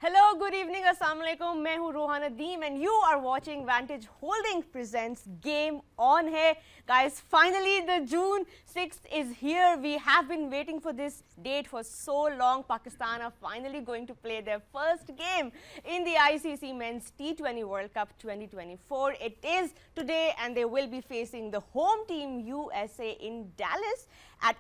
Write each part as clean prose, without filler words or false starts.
Hello, good evening, Assalamu alaikum. मैं हूँ Rohan अदीम and you are watching Vantage Holding presents Game On है. Guys, finally the June 6th is here. We have been waiting for this date for so long. Pakistan are finally going to play their first game in the ICC Men's T20 World Cup 2024. It is today and they will be facing the home team USA in Dallas at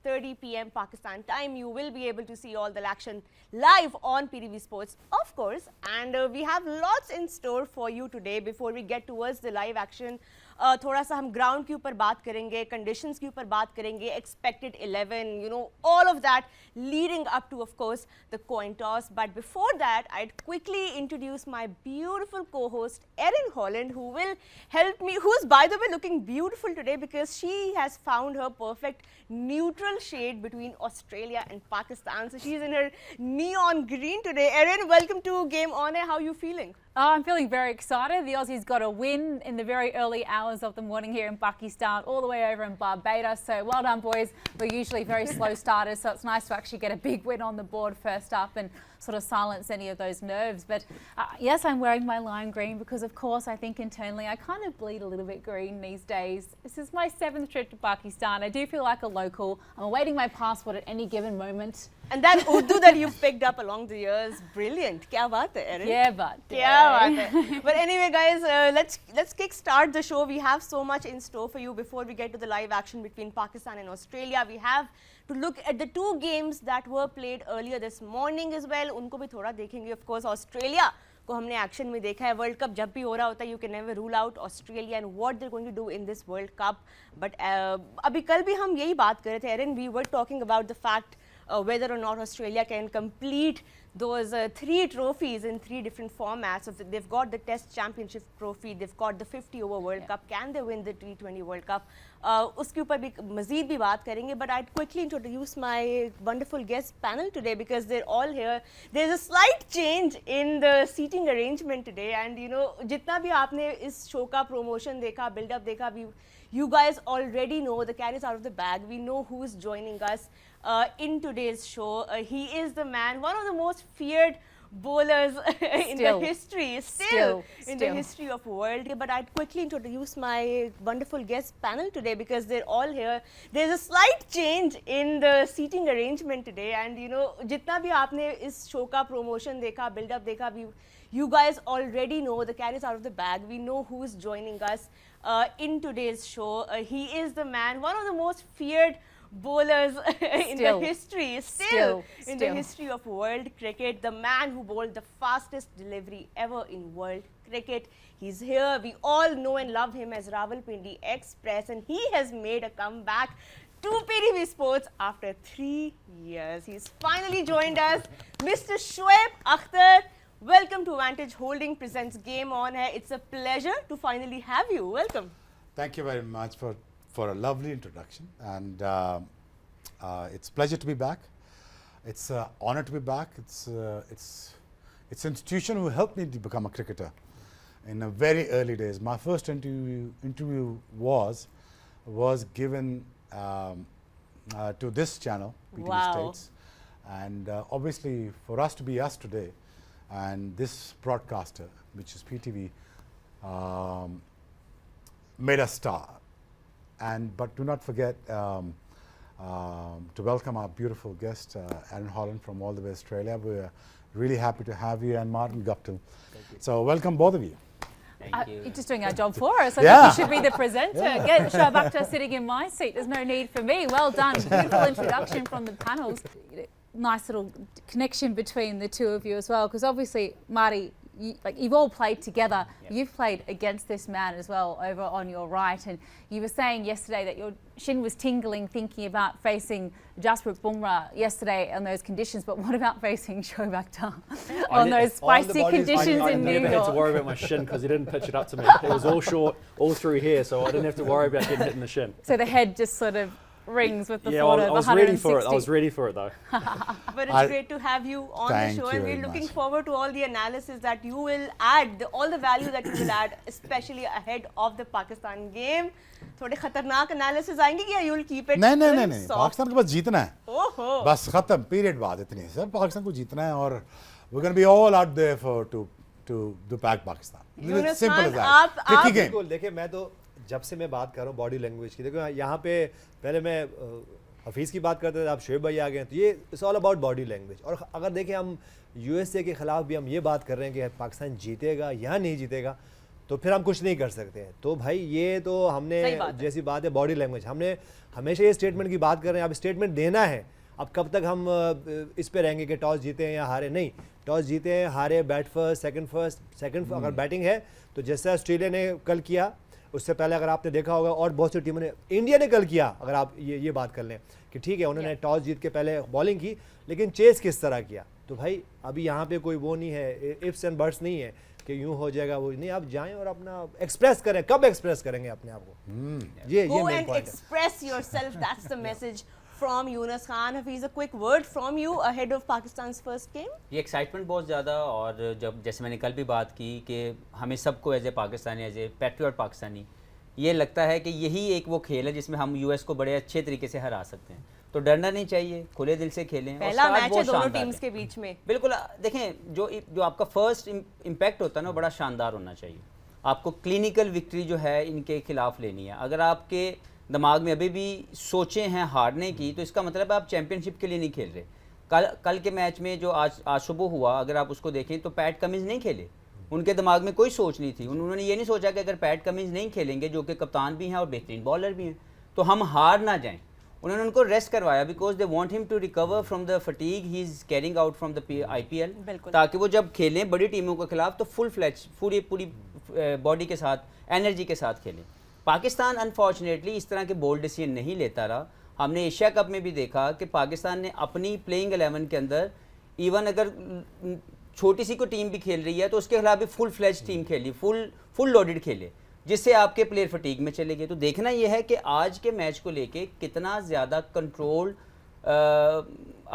8:30 p.m. Pakistan time. You will be able to see all the action live on PTV Sports, of course. And we have lots in store for you today. Before we get towards the live action, थोड़ा सा हम ground के ऊपर बात करेंगे, conditions के ऊपर बात करेंगे, expected 11, you know, all of that leading up to, of course, the coin toss. But before that, I'd quickly introduce my beautiful co-host, Erin Holland, who will help me, who's, by the way, looking beautiful today because she has found her perfect neutral shade between Australia and Pakistan. So she's in her neon green today. Erin, welcome to Game On Air. How are you feeling? I'm feeling very excited. The Aussies got a win in the very early hours of the morning here in Pakistan, all the way over in Barbados. So well done, boys. We're usually very slow starters, so it's nice to actually get a big win on the board first up and sort of silence any of those nerves. But yes, I'm wearing my lime green because, of course, I think internally I kind of bleed a little bit green these days. This is my 7th trip to Pakistan. I do feel like a local. I'm awaiting my passport at any given moment. And that Urdu that you've picked up along the years, brilliant. Kya baat hai, Erin? Yeah, but But anyway, guys, let's kick-start the show. We have so much in store for you. Before we get to the live action between Pakistan and Australia, we have to look at the two games that were played earlier this morning as well. उनको भी थोड़ा देखेंगे. Of course, Australia को हमने action में देखा है. World cup जब भी हो रहा होता है, you can never rule out Australia and what they're going to do in this World Cup. But अभी कल भी हम यही बात कर रहे थे, Erin. We were talking about the fact whether or not Australia can complete those 3 trophies in 3 different formats. So they've got the Test Championship trophy, they've got the 50-over World Cup. Can they win the T20 World Cup? उसके ऊपर भी मज़ीद भी बात करेंगे. But I'd quickly introduce my wonderful guest panel today because they're all here. There's a slight change in the seating arrangement today, and you know, जितना भी आपने इस शो का promotion देखा, build-up देखा, you guys already know the cat is out of the bag. We know who is joining us in today's show. He is the man, one of the most feared bowlers in the history, in the history of world. But I'd quickly introduce my wonderful guest panel today because they're all here. There's a slight change in the seating arrangement today, and you know, जितना भी आपने इस show का promotion देखा, build-up देखा, you guys already know the cat is out of the bag. We know who is joining us in today's show. He is the man, one of the most feared bowlers in the history, in the history of world cricket, the man who bowled the fastest delivery ever in world cricket. He's here. We all know and love him as Rawalpindi Express, and he has made a comeback to PTV Sports after 3 years. He's finally joined us, Mr. Shoaib Akhtar. Welcome to Vantage Holding presents Game On Air. It's a pleasure to finally have you. Welcome. Thank you very much for a lovely introduction, and it's a pleasure to be back. It's an honor to be back. It's an institution who helped me to become a cricketer in the very early days. My first interview was given to this channel, PTV States, and obviously for us to be us today, and this broadcaster, which is PTV, made us star. But do not forget to welcome our beautiful guest, Erin Holland from all the way Australia. We're really happy to have you, and Martin Guptill. So welcome both of you. Thank you. You're just doing our job for us. I think you should be the presenter. Get Shoaib Akhtar sitting in my seat. There's no need for me. Well done. Beautiful introduction from the panels. Nice little connection between the two of you as well, because obviously, Marty, you've all played together. Yep. You've played against this man as well over on your right, and you were saying yesterday that your shin was tingling thinking about facing Jasprit Bumrah yesterday on those conditions, but what about facing Shoaib Akhtar on those spicy conditions in New York? I never had to worry about my shin because he didn't pitch it up to me. It was all short, all through here, so I didn't have to worry about getting hit in the shin. So the head just sort of rings with the Yeah, thought I of was 160. ready for it. I was ready for it though. But it's great to have you on the Thank show, you and we're very looking much. forward to all the analysis that you will add, all the value that you will add, especially ahead of the Pakistan game. थोड़े खतरनाक analysis आएंगे क्या? You will keep it नहीं soft? Pakistan को बस जीतना है ओहो. बस खत्म पीरियड बात इतनी सर पाकिस्तान को जीतना है और we're going to be all out there for to do PAK Pakistan. Yunus Simple Khan, as that. आप- Tricky game. बिल्कुल देखिए मैं तो जब से मैं बात कर रहा हूँ बॉडी लैंग्वेज की देखो यहाँ पे पहले मैं हफीज़ की बात करते थे आप शोएब भाई आ गए तो ये it's all about body language और अगर देखें हम यूएसए के ख़िलाफ़ भी हम ये बात कर रहे हैं कि पाकिस्तान जीतेगा या नहीं जीतेगा तो फिर हम कुछ नहीं कर सकते हैं तो भाई ये तो हमने जैसी बात है बॉडी लैंग्वेज हमने हमेशा ये स्टेटमेंट की बात कर रहे हैं अब स्टेटमेंट देना है अब कब तक हम इस पे रहेंगे कि टॉस जीते हैं या हारे नहीं टॉस जीते हैं हारे बैट फर्स्ट सेकंड अगर बैटिंग है तो जैसे ऑस्ट्रेलिया ने कल किया उससे पहले अगर आपने देखा होगा और बहुत सी टीमों ने इंडिया ने कल किया अगर आप ये बात कर लें कि ठीक है उन्होंने टॉस जीत के पहले बॉलिंग की लेकिन चेस किस तरह किया तो भाई अभी यहाँ पे कोई वो नहीं है इफ्स एंड बट्स नहीं है कि यूं हो जाएगा वो नहीं आप जाएं और अपना एक्सप्रेस करें कब एक्सप्रेस करेंगे अपने आप को ये Go मेन and पॉइंट है express yourself. That's the message from Yunus Khan. Hafiz, a quick word from you ahead of Pakistan's first game. ये एक्साइटमेंट बहुत ज़्यादा और जब जैसे मैंने कल भी बात की कि हमें सबको as a Pakistani as a patriot Pakistani ये लगता है कि यही एक वो खेल है जिसमें हम यूएस को बड़े अच्छे तरीके से हरा सकते हैं तो डरना नहीं चाहिए खुले दिल से खेलें पहला और मैच है बहुत दोनों शानदार टीम्स है। के बीच में. बिल्कुल देखें जो आपका फर्स्ट इम्पैक्ट होता है ना बड़ा शानदार होना चाहिए आपको क्लिनिकल विक्ट्री जो है इनके खिलाफ लेनी है अगर आपके दिमाग में अभी भी सोचें हैं हारने की तो इसका मतलब आप चैंपियनशिप के लिए नहीं खेल रहे कल के मैच में जो आज सुबह हुआ अगर आप उसको देखें तो पैट कमिंस नहीं खेले उनके दिमाग में कोई सोच नहीं थी उन्होंने ये नहीं सोचा कि अगर पैट कमिंस नहीं खेलेंगे जो कि कप्तान भी हैं और बेहतरीन बॉलर भी हैं तो हम हार ना जाएं उन्होंने उनको रेस्ट करवाया because they want him to recover from the fatigue he is carrying out from the IPL ताकि वो जब खेलें बड़ी टीमों के खिलाफ तो फुल फ्लैच पूरी बॉडी के साथ एनर्जी के साथ खेलें पाकिस्तान अनफॉर्चुनेटली इस तरह के बोल्ड डिसीजन नहीं लेता रहा हमने एशिया कप में भी देखा कि पाकिस्तान ने अपनी प्लेइंग 11 के अंदर इवन अगर छोटी सी कोई टीम भी खेल रही है तो उसके खिलाफ भी फुल फ्लैच टीम खेली फुल लोडेड खेले जिससे आपके प्लेयर फटीग में चले गए तो देखना यह है कि आज के मैच को लेके कितना ज़्यादा कंट्रोल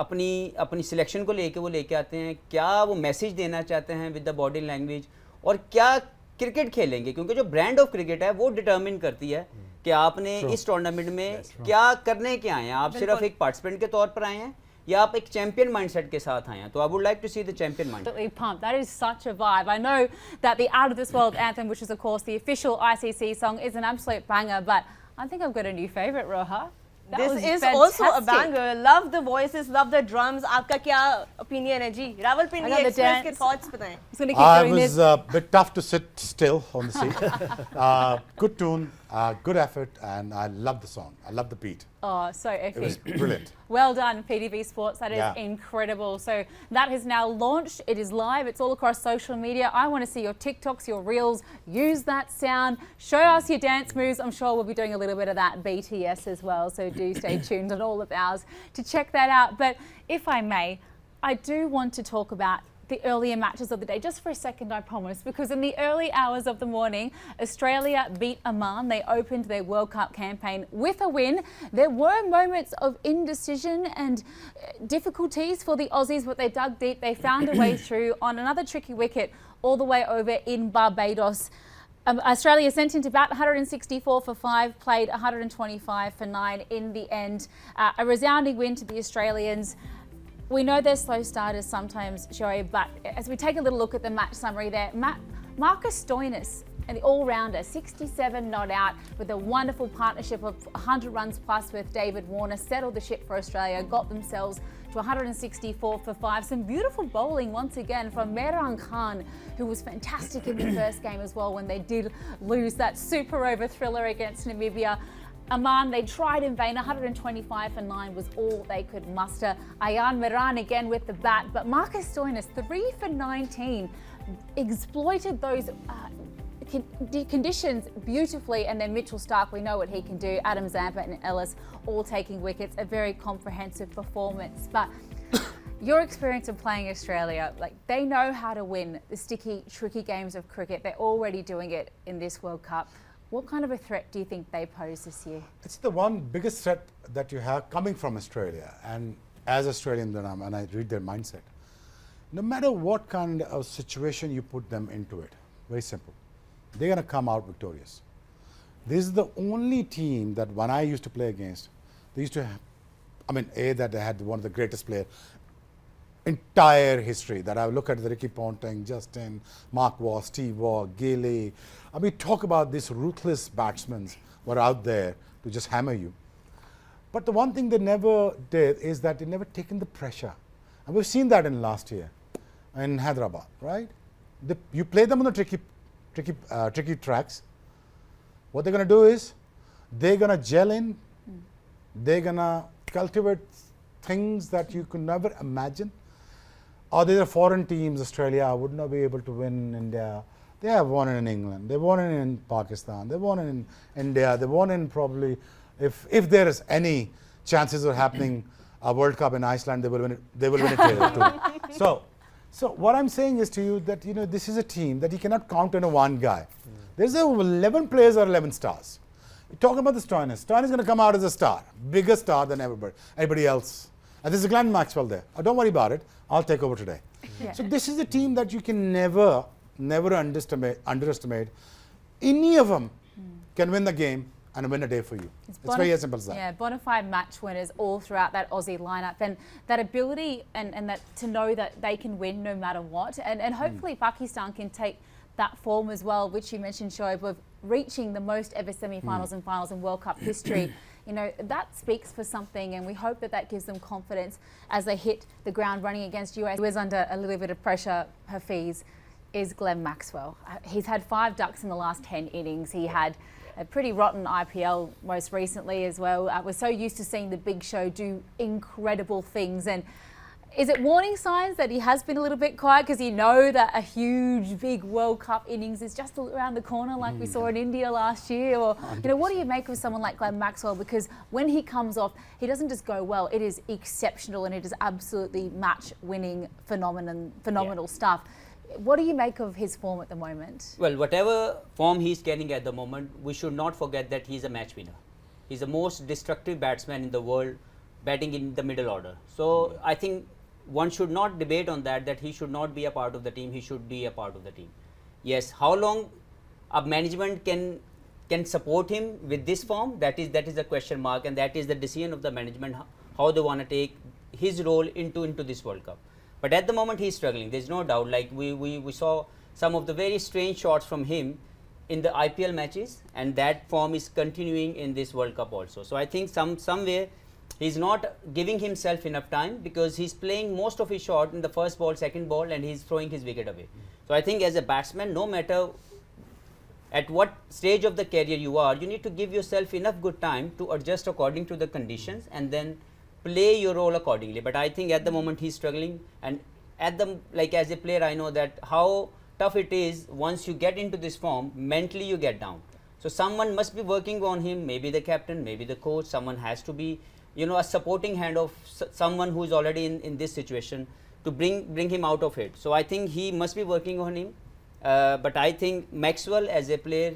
अपनी सिलेक्शन को लेके वो लेके आते हैं क्या वो मैसेज देना चाहते हैं विद द बॉडी लैंग्वेज और क्या क्रिकेट खेलेंगे क्योंकि जो ब्रांड ऑफ क्रिकेट है वो डिटर्मिन करती है कि आपने इस टूर्नामेंट में क्या करने के आए हैं आप सिर्फ एक पार्टिसिपेंट के तौर पर आए हैं या आप एक चैंपियन माइंडसेट के साथ आए हैं तो I would like to see the champion mindset Absolutely pumped. That is such a vibe. I know that the Out of This World anthem, which is of course the official ICC song, is an absolute banger. But I think I've got a new favorite, Roha. That This was is fantastic. also a banger. Love the voices, love the drums. आपका क्या opinion है जी? Rawalpindi I love the Express के dance. thoughts बताएं. Just gonna keep I doing was this. a bit tough to sit still on the seat. Good tune, good effort, and I love the song. I love the beat. Oh, so It was epic. brilliant. Well done, PTV Sports. That is Yeah. incredible. So that has now launched. It is live. It's all across social media. I want to see your TikToks, your Reels. Use that sound. Show us your dance moves. I'm sure we'll be doing a little bit of that BTS as well. So do stay tuned on all of ours to check that out. But if I may, I do want to talk about the earlier matches of the day, just for a second, I promise, because in the early hours of the morning, Australia beat Oman. They opened their World Cup campaign with a win. There were moments of indecision and difficulties for the Aussies, but they dug deep. They found a way through on another tricky wicket all the way over in Barbados. Australia sent into bat 164 for 5, played 125 for 9 in the end. A resounding win to the Australians. We know they're slow starters sometimes, Joey, but as we take a little look at the match summary there, Marcus Stoinis, and the all-rounder, 67 not out, with a wonderful partnership of 100 runs plus with David Warner, settled the ship for Australia, got themselves to 164 for 5. Some beautiful bowling once again from Mehran Khan, who was fantastic in the first game as well when they did lose that super over thriller against Namibia. Oman, they tried in vain. 125 for 9 was all they could muster. Ayan Miran again with the bat, but Marcus Stoinis, 3 for 19, exploited those conditions beautifully, and then Mitchell Starc, we know what he can do. Adam Zampa and Ellis all taking wickets. A very comprehensive performance. But your experience of playing Australia, like, they know how to win the sticky, tricky games of cricket. They're already doing it in this World Cup. What kind of a threat do you think they pose this year? It's the one biggest threat that you have coming from Australia. And as Australian, and I read their mindset, no matter what kind of situation you put them into it, very simple, they're going to come out victorious. This is the only team that when I used to play against, they used to have, that they had one of the greatest players entire history. That I look at the Ricky Ponting, Justin, Mark Waugh, Steve Waugh, Gailey. Talk about these ruthless batsmen were out there to just hammer you. But the one thing they never did is that they never taken the pressure. And we've seen that in last year in Hyderabad, right? You play them on the tricky tracks. What they're going to do is they're going to gel in. They're going to cultivate things that you could never imagine. Or these are foreign teams. Australia would not be able to win in India. They have won in England. They won in Pakistan. They won in India. They won in probably, if there is any chances of happening a World Cup in Iceland, they will win it. They will win it here too. So what I'm saying is to you that this is a team that you cannot count on a one guy. There's 11 players or 11 stars. You're talking about the Stoinis. Stoinis is going to come out as a star, bigger star than anybody else. And there's a Glenn Maxwell there. Oh, don't worry about it. I'll take over today. Yeah. So this is a team that you can never underestimate. Any of them can win the game and win a day for you. It's very as simple as that. Yeah, bona fide match winners all throughout that Aussie lineup, and that ability and that to know that they can win no matter what, and hopefully Pakistan can take that form as well, which you mentioned, Shoaib, of reaching the most ever semi-finals and finals in World Cup history. That speaks for something, and we hope that gives them confidence as they hit the ground running against US. Who is under a little bit of pressure, Hafiz, is Glenn Maxwell. He's had 5 ducks in the last 10 innings. He had a pretty rotten IPL most recently as well. We're so used to seeing the big show do incredible things. And is it warning signs that he has been a little bit quiet because you know that a huge, big World Cup innings is just around the corner like we saw in India last year? Or, what do you make of someone like Glenn Maxwell? Because when he comes off, he doesn't just go well. It is exceptional and it is absolutely match-winning, phenomenal stuff. What do you make of his form at the moment? Well, whatever form he's getting at the moment, we should not forget that he's a match winner. He's the most destructive batsman in the world, batting in the middle order. So I think one should not debate on that he should not be a part of the team. He should be a part of the team. Yes, how long a management can support him with this form, that is a question mark, and that is the decision of the management, how they want to take his role into this World Cup. But at the moment he's struggling, there's no doubt. Like we saw some of the very strange shots from him in the IPL matches, and that form is continuing in this World Cup also. So I think somewhere he's not giving himself enough time, because he's playing most of his shot in the first ball, second ball, and he's throwing his wicket away. So I think as a batsman, no matter at what stage of the career you are, you need to give yourself enough good time to adjust according to the conditions and then play your role accordingly. But I think at the moment he's struggling, and as a player I know that how tough it is once you get into this form, mentally you get down. So someone must be working on him, maybe the captain, maybe the coach, someone has to be a supporting hand of someone who is already in this situation to bring him out of it. So I think he must be working on him, but I think Maxwell as a player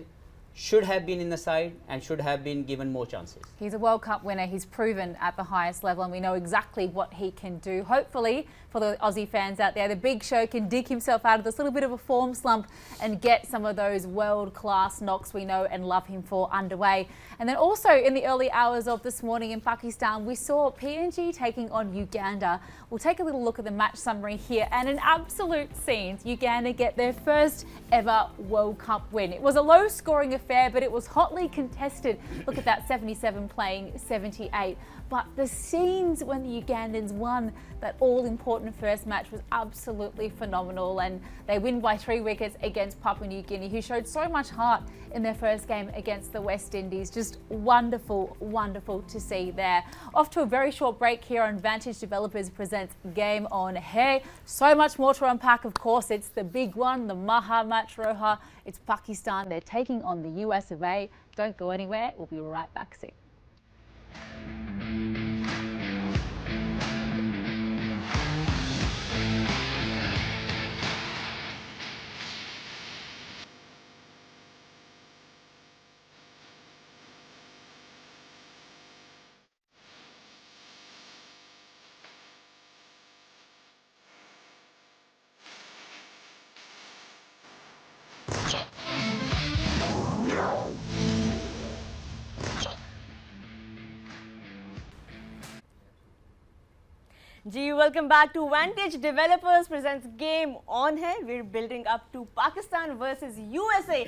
should have been in the side and should have been given more chances. He's a World Cup winner. He's proven at the highest level, and we know exactly what he can do. Hopefully, for the Aussie fans out there, the Big Show can dig himself out of this little bit of a form slump and get some of those world-class knocks we know and love him for underway. And then also in the early hours of this morning in Pakistan, we saw PNG taking on Uganda. We'll take a little look at the match summary here, and in absolute scenes, Uganda get their first ever World Cup win. It was a low-scoring affair, but it was hotly contested. Look at that, 77 playing 78. But the scenes when the Ugandans won that all-important first match was absolutely phenomenal, and they win by 3 wickets against Papua New Guinea, who showed so much heart in their first game against the West Indies. Just wonderful, wonderful to see there. Off to a very short break here on Vantage Developers presents Game On. Hey, so much more to unpack, of course. It's the big one, the Maha match, Roha. It's Pakistan. They're taking on the US of A. Don't go anywhere. We'll be right back soon. Ji, welcome back to Vantage Developers presents Game On Hai. We're building up to Pakistan versus USA,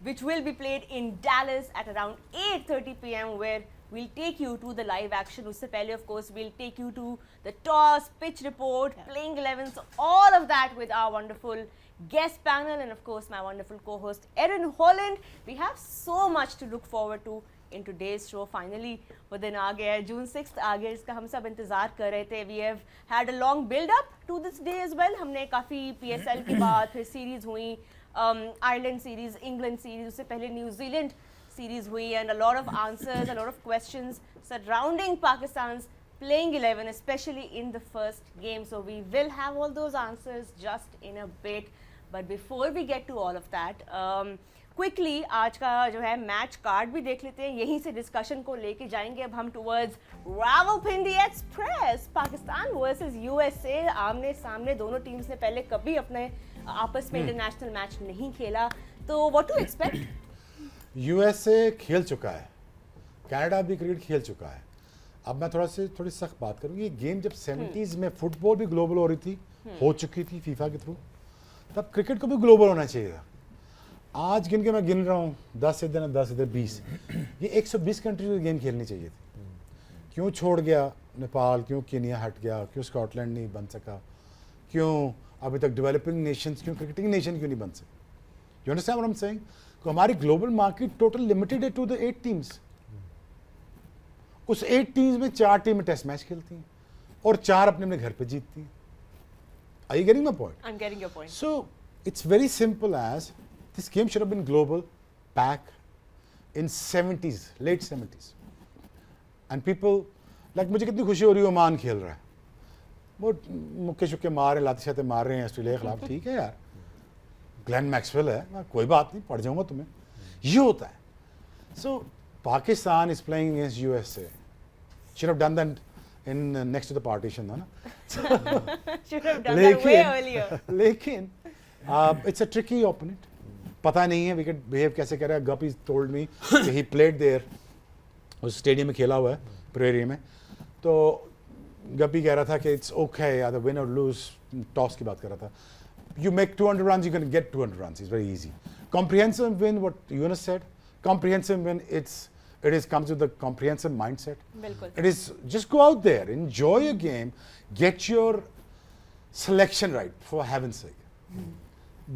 which will be played in Dallas at around 8:30 p.m. where we'll take you to the live action. Usse pehle, of course, we'll take you to the toss, pitch report, playing 11s, all of that with our wonderful guest panel and, of course, my wonderful co-host Erin Holland. We have so much to look forward to in today's show. Finally, वो दिन आ गया है, June 6th आ गया, इसका हम सब इंतजार कर रहे थे. We have had a long build up to this day as well. हमने काफ़ी PSL के बाद फिर सीरीज हुई, Ireland series, England series, उससे पहले New Zealand series हुई, and a lot of answers, a lot of questions surrounding Pakistan's playing 11, especially in the first game. So we will have all those answers just in a bit. But before we get to all of that, quickly आज का जो है match card भी देख लेते हैं. यहीं से डिस्कशन को लेके जाएंगे अब हम towards Rawalpindi express. Pakistan versus USA, आमने सामने दोनों टीम्स ने पहले कभी अपने आपस में इंटरनेशनल मैच नहीं खेला, तो व्हाट टू एक्सपेक्ट? यूएसए खेल चुका है, कनाडा भी क्रिकेट खेल चुका है. अब मैं थोड़ी सख्त बात करूँ. ये गेम जब 70s में फुटबॉल भी ग्लोबल हो रही थी, हो चुकी थी फीफा के थ्रू, तब क्रिकेट को भी ग्लोबल होना चाहिए था. आज गिन के मैं गिन रहा हूँ 10 इधर 10 इधर 20, ये 120 कंट्री की गेम खेलनी चाहिए थी. क्यों छोड़ गया नेपाल, क्यों केनिया हट गया, क्यों स्कॉटलैंड नहीं बन सका, क्यों अभी तक डेवलपिंग नेशंस, क्यों क्रिकेटिंग नेशन क्यों नहीं बन सके? You understand what I am saying? तो हमारी ग्लोबल मार्केट टोटल लिमिटेड है टू द 8 टीम्स. उस 8 टीम्स में 4 टीमें टेस्ट मैच खेलती हैं और 4 अपने अपने घर पे जीतती हैं. Are you getting my point? I'm getting your point. So it's very simple as this game should have been global, PAK, in 70s, late 70s. And people, like मुझे कितनी खुशी हो रही है ओमान खेल रहा है. वो मुक्के शुक्के मार रहे, लाते शाते मार रहे हैं ऑस्ट्रेलिया के खिलाफ. ठीक है यार, ग्लेन मैक्सवेल है, कोई बात नहीं, पढ़ जाऊंगा तुम्हें. ये होता है. So Pakistan is playing against USA. Should have done that in next to the partition, है ना? Should have done that way earlier. लेकिन it's a tricky opponent. पता नहीं है विकेट बिहेव कैसे कर रहा है. गप इज टोल्ड मी कि ही प्लेड देयर, उस स्टेडियम में खेला हुआ है प्रेरी में. तो गपी कह रहा था कि इट्स ओके, द विन और लूज, टॉस की बात कर रहा था. You make 200 run, you can get 200 run. It's very easy. Comprehensive win, what Younis said, comprehensive win, it is comes with a comprehensive mindset. बिल्कुल. It is just go out there, enjoy your game, get your selection right, for heaven's sake.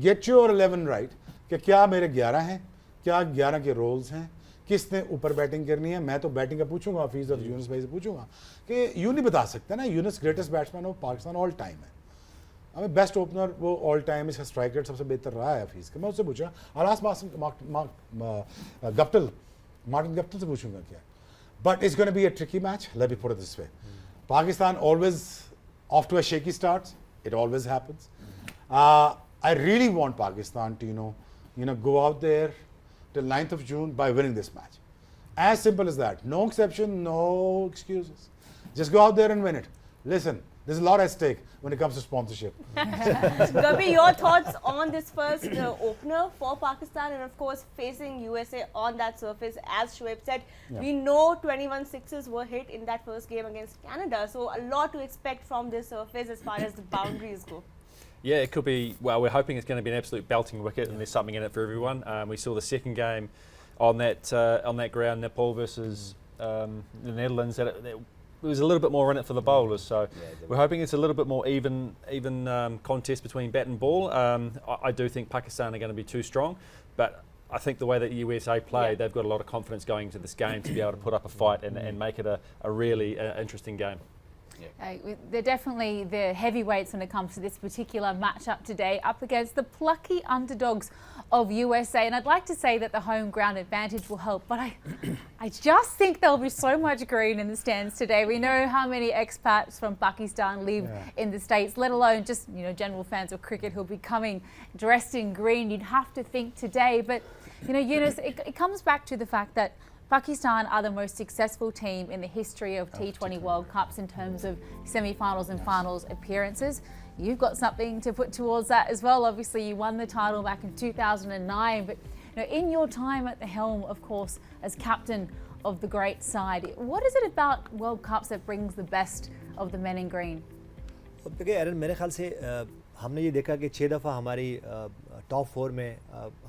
Get your 11 right. कि क्या मेरे 11 हैं, क्या 11 के roles हैं, किसने ऊपर बैटिंग करनी है. मैं तो बैटिंग का पूछूंगा, हफीज और यूनुस भाई से पूछूंगा कि यूँ नहीं बता सकता ना. Yunus greatest batsman of Pakistan all time है. हमें बेस्ट ओपनर वो ऑल टाइम, इसका स्ट्राइक रेट सबसे बेहतर रहा है हफीज का. मैं उससे पूछा, अलास गप्टिल, Martin Guptill से पूछूंगा क्या. But it's going to be a tricky match. Let me put it this way. Pakistan always off to a shaky start. It always happens. I really want Pakistan to go out there till 9th of June by winning this match. As simple as that. No exception, no excuses. Just go out there and win it. Listen, there's a lot at stake when it comes to sponsorship. Gabi, your thoughts on this first opener for Pakistan and of course facing USA on that surface. As Shoaib said, we know 21 sixes were hit in that first game against Canada, so a lot to expect from this surface as far as the boundaries go. Yeah, it could be, well, we're hoping it's going to be an absolute belting wicket and there's something in it for everyone. We saw the second game on that ground, Nepal versus the Netherlands, that there was a little bit more in it for the bowlers, so we're hoping it's a little bit more even contest between bat and ball. I do think Pakistan are going to be too strong, but I think the way that USA play, they've got a lot of confidence going into this game to be able to put up a fight and make it a really interesting game. They're definitely the heavyweights when it comes to this particular matchup today, up against the plucky underdogs of USA. And I'd like to say that the home ground advantage will help, but I just think there'll be so much green in the stands today. We know how many expats from Pakistan live in the States, let alone just general fans of cricket who'll be coming dressed in green. You'd have to think today, but Yunus, it comes back to the fact that Pakistan are the most successful team in the history of T20 World Cups in terms of semi-finals and finals appearances. You've got something to put towards that as well. Obviously, you won the title back in 2009, but in your time at the helm, of course, as captain of the great side, what is it about World Cups that brings the best of the men in green? देखिए एरन, मेरे ख्याल से हमने ये देखा कि 6 दफ़ा हमारी टॉप 4 में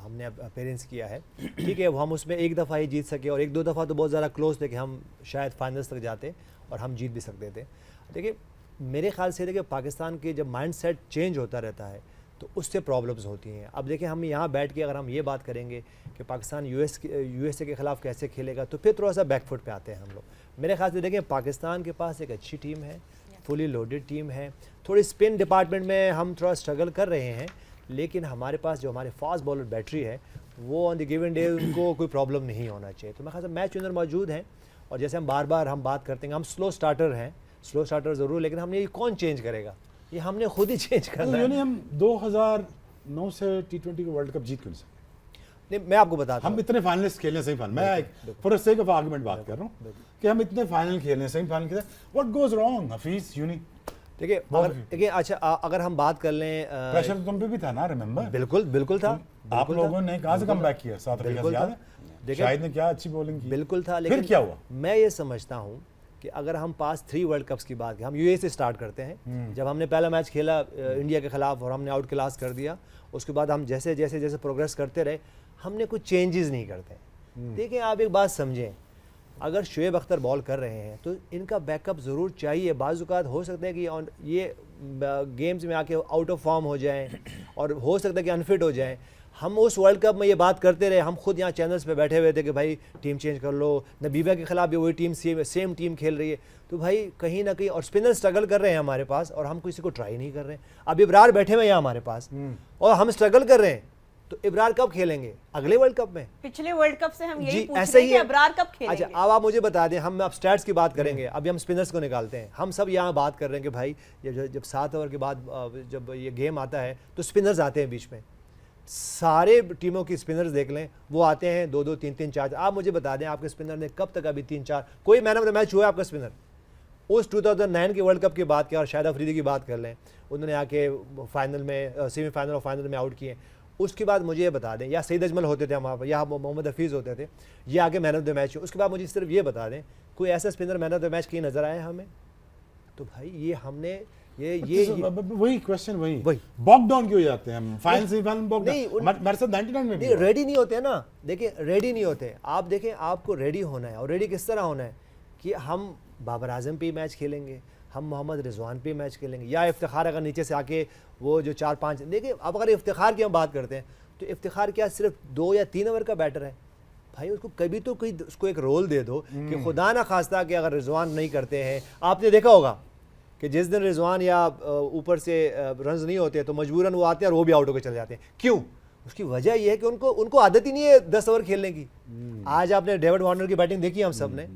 हमने अपेयरेंस किया है। ठीक है, वो हम उसमें एक दफ़ा ही जीत सके और 1-2 दफ़ा तो बहुत ज़्यादा क्लोज थे कि हम शायद फाइनल्स तक जाते और हम जीत भी सकते थे। देखिए मेरे ख्याल से देखिए पाकिस्तान के जब माइंडसेट चेंज होता रहता है तो उससे प्रॉब्लम्स होती हैं। अब देखिए हम यहाँ बैठ के अगर हम ये बात करेंगे कि पाकिस्तान यूएसए के ख़िलाफ़ कैसे खेलेगा तो फिर थोड़ा सा बैकफुट पे आते हैं हम लोग। मेरे ख्याल से देखिए पाकिस्तान के पास एक अच्छी टीम है, फुली लोडेड टीम है। थोड़ी स्पिन डिपार्टमेंट में हम थोड़ा स्ट्रगल कर रहे हैं, लेकिन हमारे पास जो हमारे फास्ट बॉलर बैटरी है वो ऑन द गिवन डे उनको कोई प्रॉब्लम नहीं होना चाहिए। तो मेरे ख्याल से मैच विनर मौजूद हैं और जैसे हम बार बार हम बात करते हैं हम स्लो स्टार्टर हैं, स्लो स्टार्टर ज़रूर, लेकिन हमने ये कौन चेंज करेगा, ये हमने खुद ही चेंज करना है। यानी हम 2009 से T20 का वर्ल्ड कप जीत क्यों नहीं सकते? नहीं, मैं आपको बताता हूँ, हम इतने फाइनलिस्ट खेलने सही फाइनल, मैं फॉर सेक ऑफ आर्गुमेंट बात कर रहा हूँ कि हम इतने फाइनल खेलने सही फाइनल खेलते, व्हाट गोज रॉन्ग हफीज यूनी? देखिए अच्छा अगर हम बात कर लें प्रेशर तो तुम पे भी था ना, रिमेंबर? बिल्कुल था। आप लोगों ने कहाँ से कम बैक किया? साउथ अफ्रीका से, याद है? शाहिद ने क्या अच्छी बॉलिंग की? बिल्कुल था, लेकिन फिर क्या हुआ? मैं ये समझता हूँ कि अगर हम पास 3 वर्ल्ड कप्स की बात करें, हम यूएई से स्टार्ट करते हैं। जब हमने पहला मैच खेला इंडिया के खिलाफ और हमने आउट क्लास कर दिया, उसके बाद हम जैसे जैसे जैसे प्रोग्रेस करते रहे हमने कुछ चेंजेस नहीं करते। देखिए आप एक बात समझें, अगर शुएब अख्तर बॉल कर रहे हैं तो इनका बैकअप ज़रूर चाहिए। बाज़ औक़ात हो सकता है कि ये गेम्स में आके आउट ऑफ फॉर्म हो जाएं और हो सकता है कि अनफिट हो जाएं। हम उस वर्ल्ड कप में ये बात करते रहे, हम खुद यहाँ चैनल्स पे बैठे हुए थे कि भाई टीम चेंज कर लो, नबीबा के खिलाफ भी वही टीम सेम टीम खेल रही है। तो भाई कहीं ना कहीं और स्पिनर स्ट्रगल कर रहे हैं हमारे पास और हम किसी को ट्राई नहीं कर रहे हैं। अब इब्रार बैठे हुए हैं यहाँ हमारे पास और हम स्ट्रगल कर रहे हैं, तो इब्रार कब खेलेंगे? अगले वर्ल्ड कप में। पिछले वर्ल्ड कप से हम यही पूछ ऐसे रहे ही हैं कि इब्रार कब खेलेंगे। अच्छा अब आप मुझे बता दें, हम अब स्टैट्स की बात करेंगे, अभी हम स्पिनर्स को निकालते हैं। हम सब यहाँ बात कर रहे हैं कि भाई जब 7 ओवर के बाद जब ये गेम आता है तो स्पिनर्स आते हैं बीच में। सारे टीमों की स्पिनर्स देख लें, वो आते हैं 2-2, 3-3, 4। आप मुझे बता दें आपके स्पिनर ने कब तक अभी 3-4 कोई मैन ऑफ द मैच हुआ है आपका स्पिनर? उस 2009 के वर्ल्ड कप की बात किया और शाहिद अफरीदी की बात कर लें, उन्होंने आके फाइनल में सेमीफाइनल और फाइनल में आउट किए। उसके बाद मुझे ये बता दें, या सईद अजमल होते थे हमारे, या मोहम्मद हफीज़ होते थे, ये आगे मैन ऑफ द मैच। उसके बाद मुझे सिर्फ ये बता दें कोई ऐसा spinner man of the match कहीं नजर आया हमें? तो भाई ये हमने ये वही क्वेश्चन वही बॉक डाउन क्यों जाते हैं हम? फाइनल सेमीफाइनल बॉक डाउन मेरे साथ 99 में भी रेडी नहीं होते ना। देखिए रेडी नहीं होते। आप देखें आपको रेडी होना है, और रेडी किस तरह होना है कि हम बाबर आजम पे मैच खेलेंगे, हम मोहम्मद रिजवान पे मैच खेलेंगे, या इफ्तिखार अगर नीचे से आके वो जो 4-5। देखिए अब अगर इफ्तिखार की हम बात करते हैं तो इफ्तिखार क्या सिर्फ 2 या 3 ओवर का बैटर है? भाई उसको कभी तो कोई उसको एक रोल दे दो कि खुदा ना खास्ता कि अगर रिजवान नहीं करते हैं, आपने देखा होगा कि जिस दिन रिजवान या ऊपर से रन्स नहीं होते तो मजबूरन वो आते हैं और वो भी आउट होकर चले जाते हैं। क्यों? उसकी वजह ये है कि उनको आदत ही नहीं है 10 ओवर खेलने की। आज आपने डेविड वार्नर की बैटिंग देखी हम सब ने,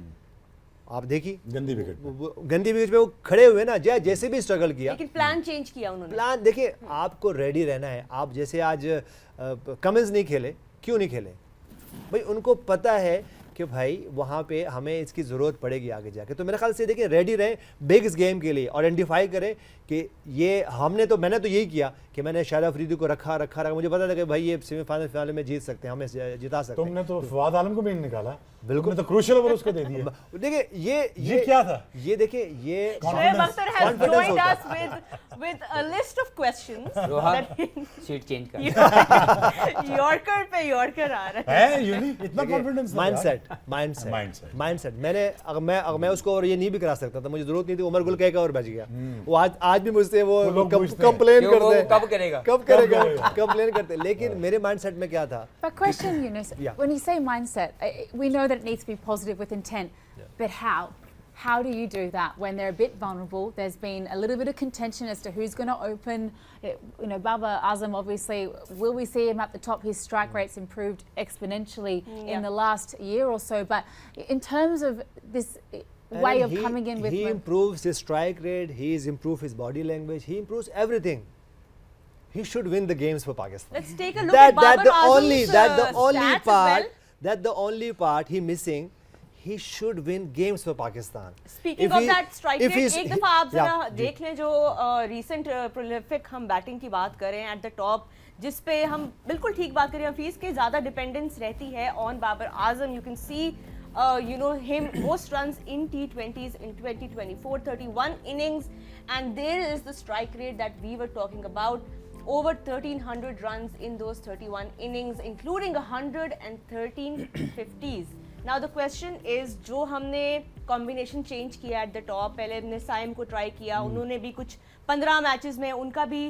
आप देखी गंदी विकेट पे वो खड़े हुए ना, जैसे भी स्ट्रगल किया, लेकिन प्लान चेंज किया उन्होंने। प्लान देखिए आपको रेडी रहना है। आप जैसे आज कमिंस नहीं खेले, क्यों नहीं खेले? भाई उनको पता है कि भाई वहाँ पे हमें इसकी ज़रूरत पड़ेगी आगे जाके। तो मेरे ख्याल से देखिए रेडी रहें बिग इस गेम के लिए, आइडेंटिफाई करें कि ये मैंने तो यही किया कि मैंने शाहिद अफरीदी को रखा। मुझे पता था कि भाई ये सेमीफाइनल फाइनल में जीत सकते हैं, हमें जिता सकते हैं। तुमने तो फवाद आलम को भी निकाला, बिल्कुल, तो क्रूशियल ओवर उसको दे दिया। देखिए ये क्या था? ये देखिए ये Shoaib Akhtar has joined us with a list of questions. Seat change कर। यॉर्कर पे यॉर्कर आ रहा है यूनी, इतना कॉन्फिडेंस। माइंडसेट मैंने अगर मैं उसको और ये नहीं भी करा सकता था, मुझे जरूरत नहीं थी। उमर गुल कह और बच गया वो। आज भी मुझसे वो कंप्लेन करते हैं, कब करेगा कंप्लेन करते। लेकिन मेरे माइंडसेट में क्या था? But question, Yunus, when you say mindset, we know that it needs to be positive with intent, but how? How do you do that when they're a bit vulnerable? There's been a little bit of contention as to who's going to open. You know, Babar Azam, obviously, will we see him at the top? His strike rate's improved exponentially in the last year or so. But in terms of this way of coming in with... He improves his strike rate, he's improved his body language, he improves everything. He should win the games for Pakistan. Let's take a look at Babar Azam's the only part. That the only part he missing, he should win games for Pakistan. Speaking If of he- that strike if rate, he's- एक दफा आप yeah, जरा जी. देख लें जो recent prolific हम batting की बात करें at the top, जिस पे हम बिल्कुल ठीक बात करें हफीज के ज़्यादा डिपेंडेंस रहती है on Babar Azam. You can see you know him most runs in T20s in 2024, 31 innings, and there is the strike rate that we were talking about. Over 1300 runs in those 31 innings, including 113 50s. Now the question is, जो हमने combination change किया at the top, पहले हमने साइम को try किया, उन्होंने भी कुछ 15 मैचेस में उनका भी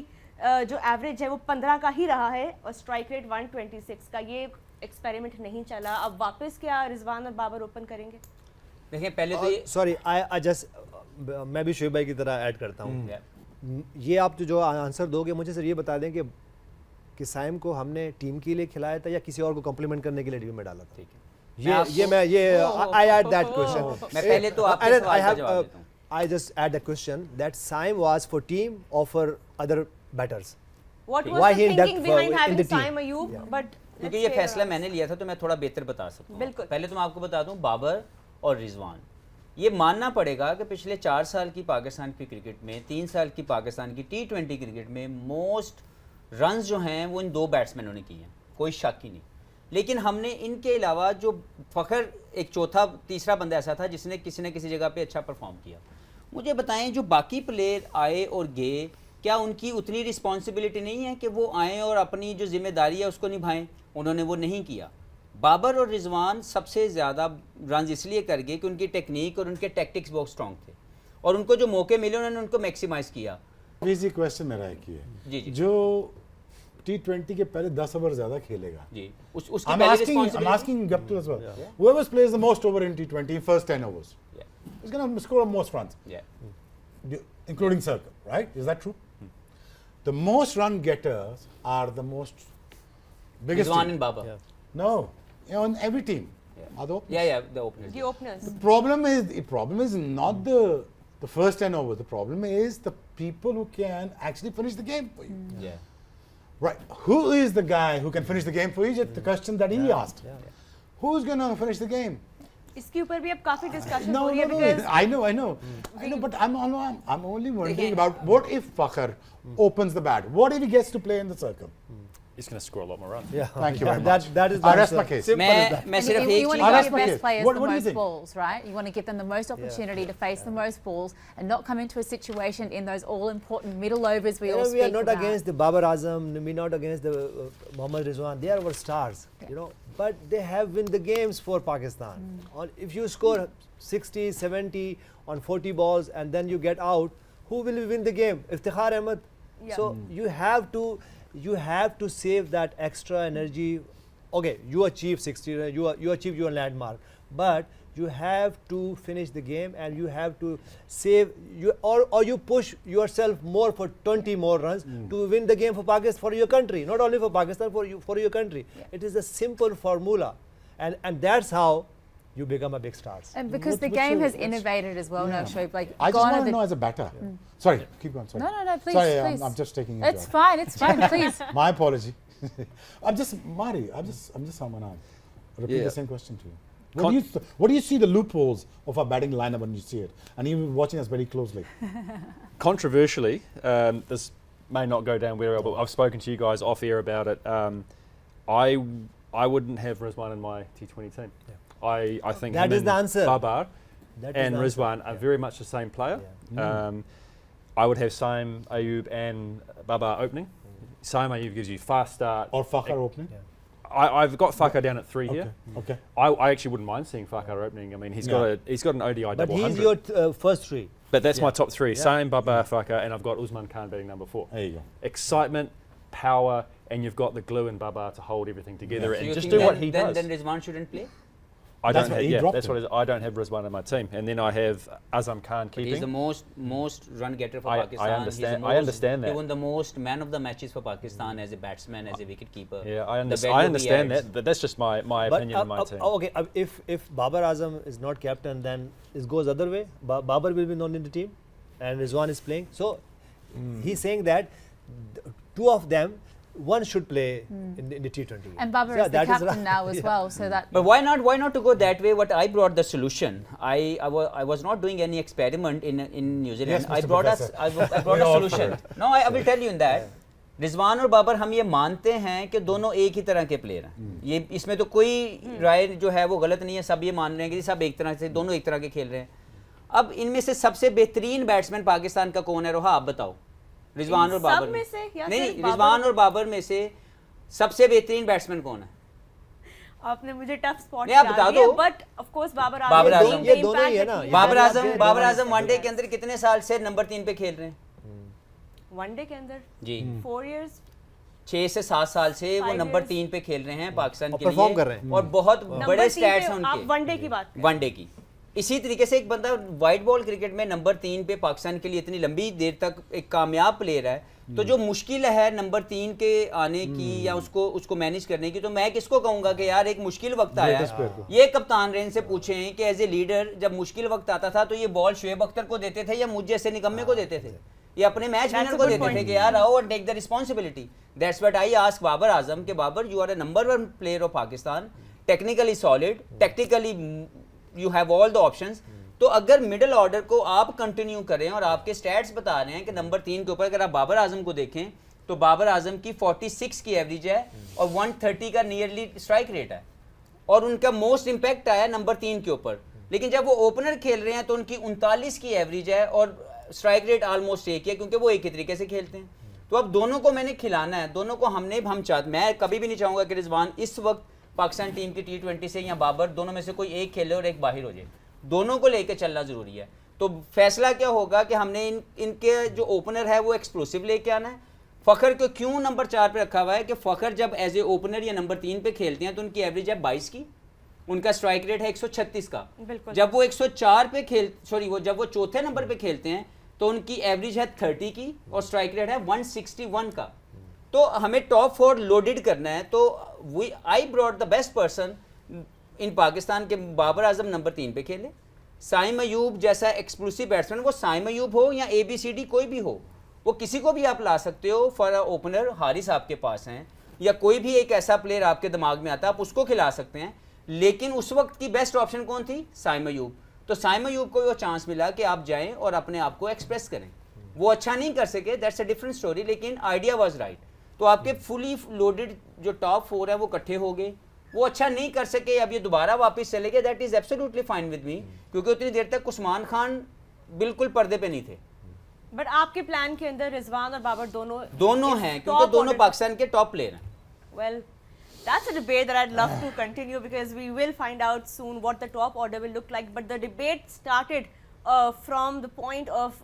जो एवरेज है वो 15 का ही रहा है और स्ट्राइक रेट 126 का. ये एक्सपेरिमेंट नहीं चला. अब वापस क्या रिजवान और बाबर ओपन करेंगे? देखें पहले तो ये सॉरी आई जस्ट मैं भी शोएब भाई की तरह ऐड करता हूँ. ये आप जो आंसर दोगे मुझे सर ये बता दें कि साइम को हमने टीम के लिए खिलाया था या किसी और को कॉम्प्लीमेंट करने के लिए टीम में डाला था? ठीक है. ये आई ऐड दैट क्वेश्चन. मैं पहले तो आपके सवाल का जवाब देता हूँ. I just add a question that Saim was for team or for other batters. What was Why the he in that thinking behind in having the team? Saim Ayub? Yeah. But क्योंकि ये फैसला मैंने लिया था तो मैं थोड़ा बेहतर बता सकता हूँ. बिल्कुल. पहले तो मैं आपको बता दूं बाबर और रिजवान, ये मानना पड़ेगा कि पिछले 4 साल की पाकिस्तान की क्रिकेट में, 3 साल की पाकिस्तान की T20 क्रिकेट में मोस्ट रन्स जो हैं वो इन 2 बैट्समैनों ने किए हैं, कोई शक ही नहीं. लेकिन हमने इनके अलावा जो फ़खर एक चौथा तीसरा बंदा ऐसा था जिसने किसी न किसी जगह पे अच्छा परफॉर्म किया. मुझे बताएं जो बाकी प्लेयर आए और गए, क्या उनकी उतनी रिस्पॉन्सिबिलिटी नहीं है कि वो आएँ और अपनी जो जिम्मेदारी है उसको निभाएं? उन्होंने वो नहीं किया. बाबर और रिजवान सबसे ज़्यादा रन इसलिए कर गए कि उनकी टेक्निक और उनके टैक्टिक्स बहुत स्ट्रॉन्ग थे और उनको जो मौके मिले उन्होंने उनको मैक्सिमाइज किया. इजी क्वेश्चन मेरा एक ही है. जी जी जो T20 के पहले 10 ओवर ज्यादा खेलेगा. जी उसकी I'm पहले asking responsibility- Gupta as well. Whoever plays the most over in T20 first 10 overs is going to score most runs, Yeah. including circle, right? Is that true? The most run getters are the most biggest. Rizwan team. and Baba. Yeah. No, on every team. Yeah. Are the openers. Yeah, the openers. The openers. The problem is not the first 10 overs. The problem is the people who can actually finish the game for you. Yeah. Right. Who is the guy who can finish the game for you? Just the question that he asked. Yeah. Who's going to finish the game? इसके ऊपर भी अब काफी discussion No, हो रही है no, because no. I know. But I'm only wondering Again- about what if Fakhar opens the bat? What if he gets to play in the circle? He's going to score a lot more runs. Yeah. Thank you very That- much. that is the I rest answer. my case. Simple as that. मैं सिर्फ you एक want चीज to that's give my your case. best players What the do you most think? balls, right? You want to give them the most opportunity to face the most balls and not come into a situation in those all-important middle overs we all We speak are not about. against the Babar Azam, we're not against the Mohammad Rizwan. They are our stars, but they have win the games for Pakistan. If you score 60, 70 on 40 balls and then you get out, who will win the game? Iftikhar Ahmed. Yeah. So you have to save that extra energy. Okay, you achieve 60, you achieve your landmark, but you have to finish the game and you have to save or you push yourself more for 20 more runs to win the game for Pakistan, for your country, not only for Pakistan, for your country. Yeah. It is a simple formula, and that's how you become a big stars. And because What's- the what's game your- has innovated as well now, Yeah. Shoaib. Like I just gone are want to the- know as a batter. Sorry, keep going. Sorry. No, please, Sorry, please. I'm just taking it. It's fine, it's fine, please. My apology. I'm just someone else. Repeat Yeah. the same question to you. What do you see the loopholes of our batting lineup when you see it? And you've been watching us very closely. Controversially, this may not go down very well, but I've spoken to you guys off air about it. I wouldn't have Rizwan in my T20 team. I think That him is and the answer. Babar That is and the answer. Rizwan are very much the same player. Yeah. I would have Saim, Ayub and Babar opening. Saim Ayub gives you fast start. Or Fakhar opening. Yeah. I've got Fakhar down at 3 here. Okay. I actually wouldn't mind seeing Fakhar opening. I mean, he's got an ODI But double he's 100. your first three. But that's Yeah. my top 3. Yeah. Saim, Babar, Fakhar, and I've got Usman Khan batting number 4. There you go. Excitement, power, and you've got the glue in Babar to hold everything together Yeah. So and you just think do what then- he then, does. Then Rizwan shouldn't play. I That's don't why have, he yeah, dropped that's him. what it is. I don't have Rizwan in my team, and then I have Azam Khan But he's the keeping. most run getter for I Pakistan. understand- He's the I understand He that. won the most man of the matches for Pakistan as a batsman, as a wicket keeper. Yeah, I The understand. value I he understand adds. that, but that's just my opinion of my team. Okay, if Babar Azam is not captain, then it goes other way. Babar will be known in the team, and Rizwan is playing. So he's saying that two of them one should play in the T20. And Baba Yeah, is the that is captain right. now as well, so that. But why not to go that way? What I brought the solution. I was not doing any experiment in New Zealand. Yes, I Mr. brought Professor. I brought We a all solution. for it. No, I will tell you in that. Rizwan और बाबर हम ये मानते हैं कि दोनों एक ही तरह के प्लेयर हैं, ये इसमें तो कोई राय जो है वो गलत नहीं है, सब ये मान रहे हैं कि सब एक तरह से दोनों एक तरह के खेल रहे हैं. अब इनमें से सबसे बेहतरीन बैट्समैन पाकिस्तान का कौन है रोहा, आप बताओ. रिजवान और बाबर में से या नहीं, सिर्फ बाबर? रिजवान और बाबर में से सबसे बेहतरीन बैट्समैन कौन है? आपने मुझे टफ स्पॉट नहीं, आप बता दो. But of course Babar Azam. ये दोनों ही है ना. बाबर आजम वनडे के अंदर कितने साल से नंबर 3 पे खेल रहे हैं? वनडे के अंदर जी 4 years 6 से 7 साल से वो 5 नंबर years. 3 पे खेल रहे हैं पाकिस्तान और के लिए, perform कर रहे हैं. और बहुत नंबर बड़े 3 स्टैट्स पे हैं आप उनके वनडे की बात करें. वनडे की. इसी तरीके से एक बंदा वाइट बॉल क्रिकेट में नंबर 3 पे पाकिस्तान के लिए इतनी लंबी देर तक एक कामयाब प्लेयर है, तो जो मुश्किल है नंबर 3 के आने की या उसको मैनेज करने की, तो मैं किसको कहूंगा कि यार एक मुश्किल वक्त आया है. ये कप्तान रेन से पूछें कि एज ए लीडर जब मुश्किल वक्त आता था तो ये बॉल शुएब अख्तर को देते थे या मुझ जैसे निकम्मे को देते थे, ये अपने मैच That's विनर a को good देते थे point. कि यार आओ और take the responsibility. That's what I ask Babar Azam कि Babar you are a number 1 player of Pakistan, technically solid, technically you have all the options. तो अगर मिडिल ऑर्डर को आप कंटिन्यू करें और आपके स्टैट्स बता रहे हैं कि नंबर 3 के ऊपर अगर आप बाबर आजम को देखें तो बाबर आजम की 46 की एवरेज है और 130 का नियरली स्ट्राइक रेट है, और उनका मोस्ट इंपैक्ट आया नंबर 3 के ऊपर. लेकिन जब वो ओपनर खेल रहे हैं तो उनकी 39 की एवरेज है और स्ट्राइक रेट ऑलमोस्ट एक है, क्योंकि वो एक ही तरीके से खेलते हैं. तो अब दोनों को मैंने खिलाना है, दोनों को मैं कभी भी नहीं चाहूंगा कि रिजवान इस वक्त पाकिस्तान टीम की T20 से या बाबर दोनों में से कोई एक खेले और एक बाहर हो जाए. दोनों को लेकर चलना जरूरी है. तो फैसला क्या होगा कि हमने इनके जो ओपनर है वो एक्सप्लोसिव लेके आना है. फखर को क्यों नंबर 4 पे रखा हुआ है कि फखर जब एज ए ओपनर या नंबर 3 पे खेलते हैं तो उनकी एवरेज है 22 की, उनका स्ट्राइक रेट है 136 का. जब वो 104 पे जब वो चौथे नंबर पे खेलते हैं तो उनकी एवरेज है 30 की और स्ट्राइक रेट है 161 का. तो हमें टॉप 4 लोडेड करना है. तो I brought the best person in Pakistan के बाबर आजम नंबर 3 पे खेले. साइम अयूब जैसा एक्सप्लोसिव बैट्समैन, वो साइम अयूब हो या ABCD कोई भी हो, वो किसी को भी आप ला सकते हो. फॉर ओपनर हारिस आपके पास हैं या कोई भी एक ऐसा प्लेयर आपके दिमाग में आता है, आप उसको खिला सकते हैं. लेकिन उस वक्त की बेस्ट ऑप्शन कौन थी? साइम अयूब. तो साइम अयूब को वो चांस मिला कि आप जाएं और अपने आप को एक्सप्रेस करें. वो अच्छा नहीं कर सके, दैट्स अ डिफरेंट स्टोरी, लेकिन आइडिया वाज राइट. तो आपके फुली लोडेड जो टॉप 4 है वो इकट्ठे हो गए. वो अच्छा नहीं कर सके, अब ये दोबारा वापस चले गए, that is absolutely fine with me, क्योंकि उतनी देर तक उस्मान खान बिल्कुल पर्दे पे नहीं थे. बट आपके प्लान के अंदर रिजवान और बाबर दोनों हैं, क्योंकि दोनों पाकिस्तान के टॉप प्लेयर हैं. Well, that's a debate that I'd love to continue because we will find out soon what the top order will look like. But the debate started from the point of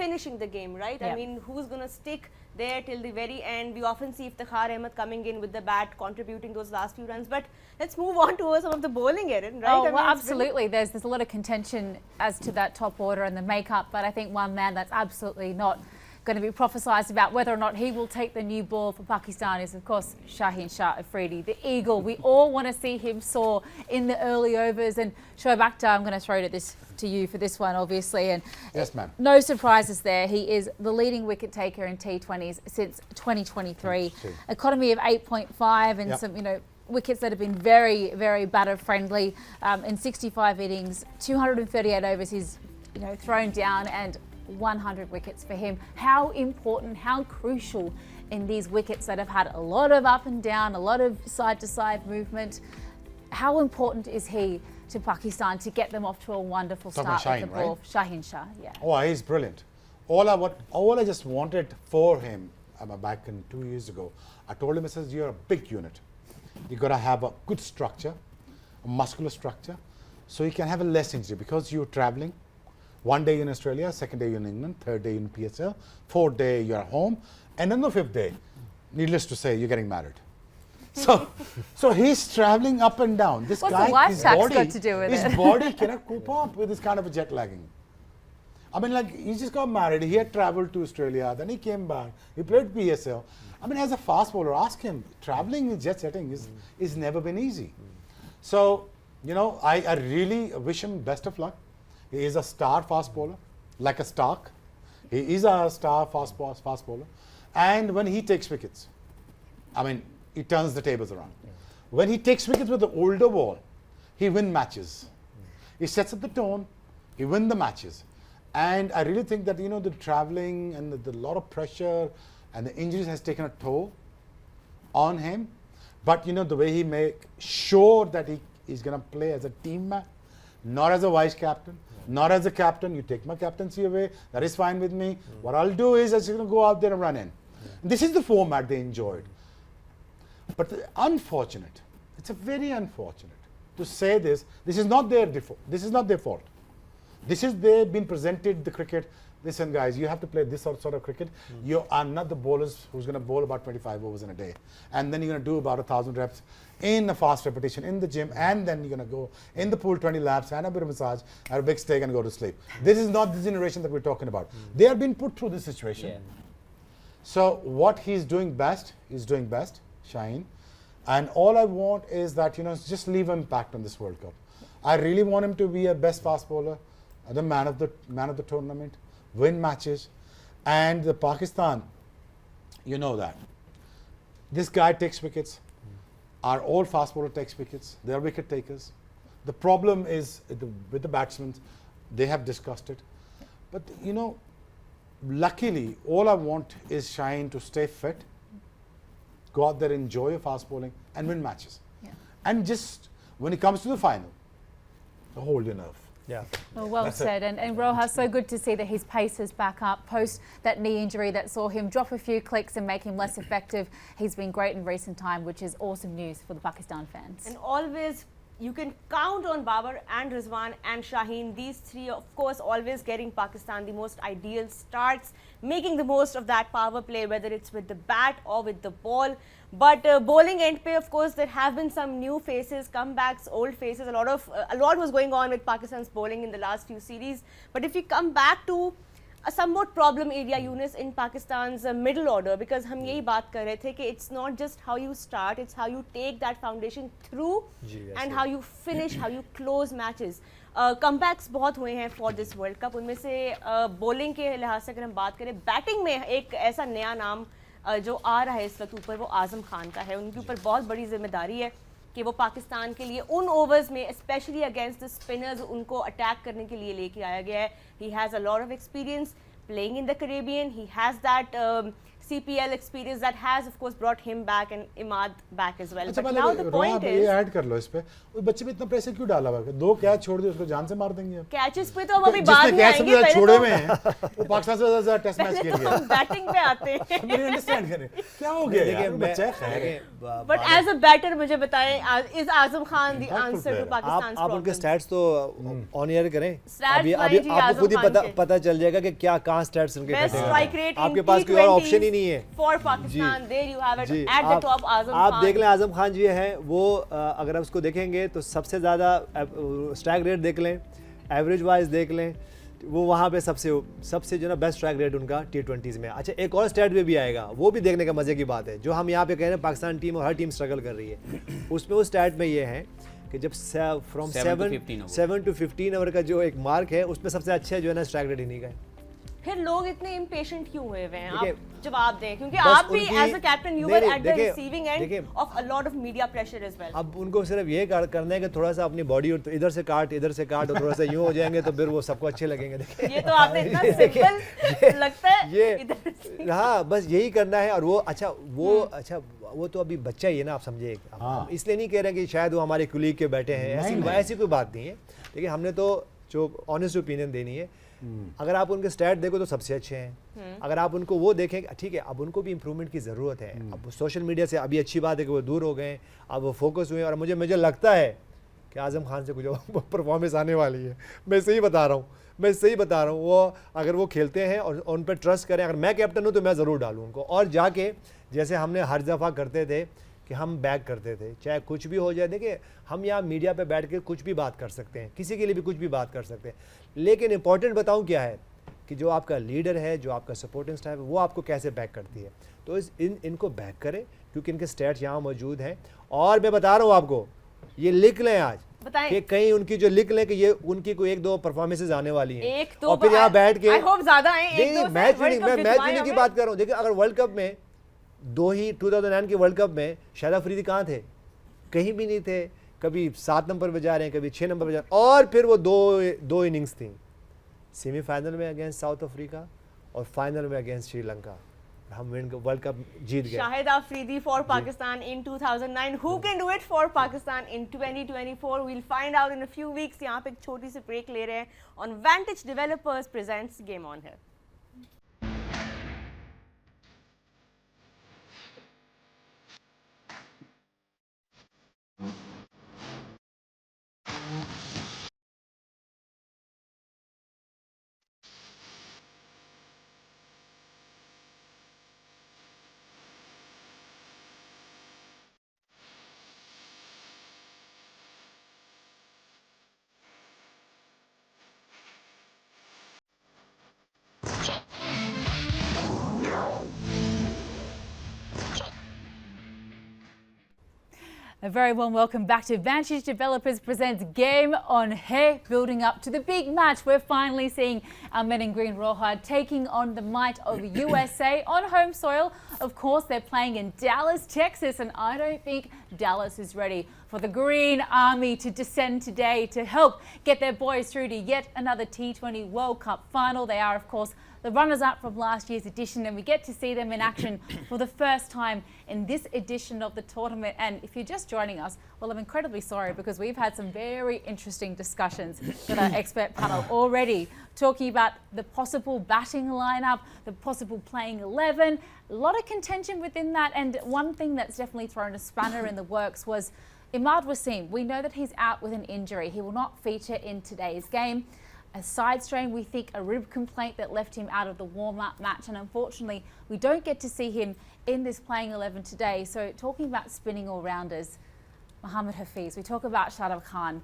finishing the game, right? Yeah. I mean, who's going to stick there till the very end? We often see Iftikhar Ahmed coming in with the bat, contributing those last few runs. But let's move on to some of the bowling, Erin, right? Oh, I mean, well, it's been- absolutely. There's a lot of contention as to that top order and the makeup, but I think one man that's absolutely not going to be prophesied about whether or not he will take the new ball for Pakistan is, of course, Shaheen Shah Afridi, the eagle. We all want to see him soar in the early overs. And Shoaib Akhtar, I'm going to throw to you for this one, obviously. And Yes, ma'am. no surprises there. He is the leading wicket taker in T20s since 2023. True. Economy of 8.5 and Yep. some, wickets that have been very, very batter friendly. In 65 innings, 238 overs, he's thrown down, and 100 wickets for him. How important, how crucial in these wickets that have had a lot of up and down, a lot of side to side movement. How important is he to Pakistan to get them off to a wonderful Talking start with Shaheen, the ball? Shaheen Shah, yeah. Oh, he's brilliant. All I just wanted for him, back in 2 years ago, I told him, I says, you're a big unit. You got to have a good structure, a muscular structure, so you can have a less injury because you're traveling. One day in Australia, second day in England, third day in PSL, fourth day you're home, and then the fifth day, needless to say, you're getting married. So he's traveling up and down. This What's guy, the wife his tax body, got to do with his it? body cannot cope up with this kind of a jet lagging. I mean, like, he just got married, he had traveled to Australia, then he came back, he played PSL. I mean, as a fast bowler, ask him, traveling in jet setting is never been easy. So, I really wish him best of luck. He is a star fast bowler, like a Stark. He is a star fast bowler. And when he takes wickets, I mean, he turns the tables around. When he takes wickets with the older ball, he wins matches. He sets up the tone, he wins the matches. And I really think that, you know, the traveling and the lot of pressure and the injuries has taken a toll on him. But, you know, the way he make sure that he's going to play as a team man, not as a vice captain, not as a captain. You take my captaincy away, that is fine with me. What I'll do is I'm going to go out there and run in. This is the format they enjoyed. But unfortunate, it's a very unfortunate to say this. This is not their default. This is not their fault. This is they've been presented the cricket. Listen, guys, you have to play this sort of cricket. You are not the bowlers who's going to bowl about 25 overs in a day, and then you're going to do about 1,000 reps in a fast repetition in the gym, and then you're going to go in the pool 20 laps and a bit of massage, have a big steak, and go to sleep. This is not the generation that we're talking about. They are being put through this situation. Yeah. So what he's doing best, Shaheen. And all I want is that, you know, just leave an impact on this World Cup. I really want him to be a best fast bowler, the man of the tournament, win matches. And the Pakistan, you know that. This guy takes wickets. Our old fast bowler takes wickets. They are wicket takers. The problem is with the batsmen, they have discussed it. But, you know, luckily, all I want is Shaheen to stay fit, go out there, enjoy your fast bowling, and win matches. Yeah. And just when it comes to the final, hold your nerve. Yeah. Well That's said. And Rojas, so good to see that his pace is back up post that knee injury that saw him drop a few clicks and make him less effective. He's been great in recent time, which is awesome news for the Pakistan fans. And always, you can count on Babar and Rizwan and Shaheen. These three, of course, always getting Pakistan the most ideal starts, making the most of that power play, whether it's with the bat or with the ball. But bowling end pay, of course, there have been some new faces, comebacks, old faces. A lot was going on with Pakistan's bowling in the last few series. But if we come back to a somewhat problem area, Yunus, in Pakistan's middle order, because हम यही बात कर रहे थे कि it's not just how you start, it's how you take that foundation through and how you finish, how you close matches. Comebacks बहुत हुए हैं for this World Cup. उनमें से bowling के लिहाज से अगर हम बात करें, बैटिंग में एक ऐसा नया नाम जो आ रहा है इस वक्त ऊपर, वो आजम खान का है. उनके ऊपर बहुत बड़ी जिम्मेदारी है कि वो पाकिस्तान के लिए उन ओवर्स में स्पेशली अगेंस्ट द स्पिनर्स उनको अटैक करने के लिए लेके आया गया है. He has a lot of experience playing in the Caribbean. He has that CPL experience that has, of course, brought him back and Imad back as well. अच्छा, But now the point ये is, add कर लो इस पे. वो बच्चे पे इतना pressure क्यों डाला हुआ है? 2 कैच छोड़ दिए, उसको जान से मार देंगे. catches पे तो हम अभी बाद में आएंगे. जिसने छोड़े हुए पहले हैं, वो पाकिस्तान से ज़्यादा टेस्ट मैच खेल तो गया. हम बैटिंग पे आते हैं. मेरे अंडरस्टैंड करें क्या हो गया यार, बच्चा है. But as a batter, मुझे बताएं, is Azam Khan the answer to Pakistan's आप उनके problems? स्टैट्स तो ऑन एयर करें. Stats अभी भाई जी, आपको आजम खुद ही खान के. पता चल जाएगा कि क्या कहाँ स्टैट्स उनके Best घटे strike हैं. rate आपके in पास कोई और T20s ऑप्शन ही नहीं है. for Pakistan. There you have it ji, at the top. Azam आप Khan. देख लें आजम खान जी हैं वो, अगर आप उसको देखेंगे तो सबसे ज़्यादा स्ट्राइक रेट देख लें, एवरेज वाइज देख लें, वो वहाँ पे सबसे जो ना बेस्ट स्ट्राइक रेट उनका T20s में. अच्छा, एक और स्टैट भी आएगा, वो भी देखने का मज़े की बात है, जो हम यहाँ पे कह रहे हैं पाकिस्तान टीम और हर टीम स्ट्रगल कर रही है. उसमें उस स्टैट में ये है कि जब फ्रॉम 7 to 15 ओवर का जो एक मार्क है, उसमें सबसे अच्छा जो है ना स्ट्राइक रेट इन्हीं का है. फिर लोग इतने इम्पेशेंट क्यों हुए हुए हैं? देखिए, आप जवाब दें, क्योंकि बस आप भी उनकी- as a captain you were नहीं, एट द देखिए, रिसीविंग एंड देखिए, of a lot of media pressure as well. अब उनको सिर्फ ये करना है कि थोड़ा सा अपनी बॉडी इधर से काट और थोड़ा सा यूं हो जाएंगे तो फिर वो सबको अच्छे लगेंगे. देखिए, ये तो आपने इतना सिंपल लगता है ये इधर से. हाँ, बस यही करना है. और वो वो तो अभी बच्चा ही है ना, आप समझे. हाँ. इसलिए नहीं कह रहे कि शायद वो हमारे कुलीग के बैठे हैं, ऐसी कोई बात नहीं है. देखिए, हमने तो जो ऑनेस्ट ओपिनियन देनी है. अगर आप उनके स्टैट देखो तो सबसे अच्छे हैं. अगर आप उनको वो देखें, ठीक है, अब उनको भी इम्प्रूवमेंट की ज़रूरत है. अब सोशल मीडिया से अभी अच्छी बात है कि वो दूर हो गए, अब वो फोकस हुए. और मुझे लगता है कि आज़म खान से कुछ परफॉर्मेंस आने वाली है. मैं सही बता रहा हूँ. वो अगर वो खेलते हैं और उन पर ट्रस्ट करें, अगर मैं कैप्टन हूँ तो मैं ज़रूर डालूँ उनको. और जाके जैसे हमने हर दफ़ा करते थे कि हम बैक करते थे, चाहे कुछ भी हो जाए. देखिए, हम यहाँ मीडिया पे बैठ के कुछ भी बात कर सकते हैं, किसी के लिए भी कुछ भी बात कर सकते हैं, लेकिन इंपॉर्टेंट बताऊँ क्या है कि जो आपका लीडर है, जो आपका सपोर्टिंग स्टाफ है, वो आपको कैसे बैक करती है. तो इनको बैक करें, क्योंकि इनके स्टैट्स यहाँ मौजूद हैं. और मैं बता रहा हूँ आपको, ये लिख लें आज कि कहीं उनकी जो लिख लें कि ये उनकी कोई 1-2 परफॉर्मेंसेज आने वाली हैं. और फिर यहाँ बैठ के आई होप ज़्यादा आए. मैच विनिंग की बात कर रहा हूँ. देखिए, अगर वर्ल्ड कप में दो ही 2009 के वर्ल्ड कप में शाहिद अफरीदी कहाँ थे? कहीं भी नहीं थे. कभी 7 नंबर पे जा रहे हैं, कभी 6 नंबर पे जा रहे हैं, और फिर वो दो इनिंग्स थी, सेमीफाइनल में अगेंस्ट साउथ अफ्रीका और फाइनल में अगेंस्ट श्रीलंका. हम वर्ल्ड कप जीत गए. Shahid Afridi for Pakistan in 2009. Who can do it for Pakistan in 2024? We'll find out in a few weeks. यहाँ पे एक छोटी सी break ले रहे हैं on Vantage Developers presents Game On here. A very warm welcome back to Vantage Developers presents Game On Hey, building up to the big match. We're finally seeing our men in green rawhide taking on the might of USA on home soil. Of course, they're playing in Dallas, Texas, and I don't think Dallas is ready for the Green Army to descend today to help get their boys through to yet another T20 World Cup final. They are, of course, the runners-up from last year's edition, and we get to see them in action for the first time in this edition of the tournament. And if you're just joining us, well, I'm incredibly sorry because we've had some very interesting discussions with our expert panel already, talking about the possible batting lineup, the possible playing 11, a lot of contention within that. And one thing that's definitely thrown a spanner in the works was Imad Wasim. We know that he's out with an injury. He will not feature in today's game. A side strain, we think a rib complaint that left him out of the warm-up match, and unfortunately we don't get to see him in this playing 11 today. So talking about spinning all-rounders, Mohammad Hafiz, we talk about Shadab Khan.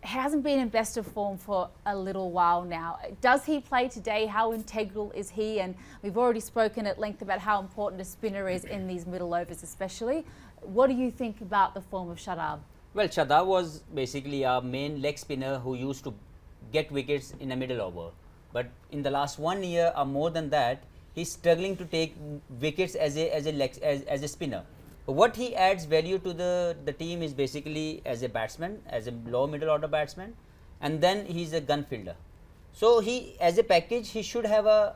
He hasn't been in best of form for a little while now. Does he play today? How integral is he? And we've already spoken at length about how important a spinner is in these middle overs especially. What do you think about the form of Shadab? Well, Shadab was basically our main leg spinner who used to get wickets in a middle over, but in the last 1 year or more than that, he's struggling to take wickets as a spinner. But what he adds value to the team is basically as a batsman, as a low middle order batsman, and then he's a gun fielder. So he, as a package, he should have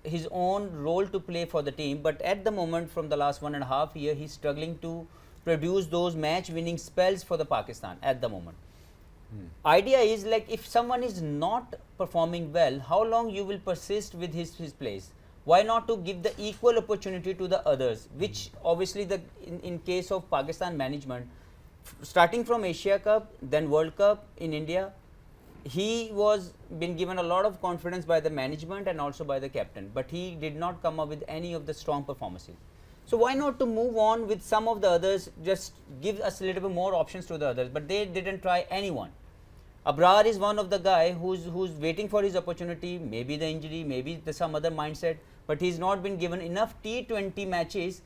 his own role to play for the team. But at the moment, from the last 1.5 years, he's struggling to produce those match-winning spells for the Pakistan at the moment. Idea is like if someone is not performing well, how long you will persist with his place? Why not to give the equal opportunity to the others, which obviously in case of Pakistan management, starting from Asia Cup, then World Cup in India, he was been given a lot of confidence by the management and also by the captain, but he did not come up with any of the strong performances. So why not to move on with some of the others, just give us a little bit more options to the others, but they didn't try anyone. Abrar is one of the guy who's waiting for his opportunity, maybe the injury, maybe some other mindset, but he's not been given enough T20 matches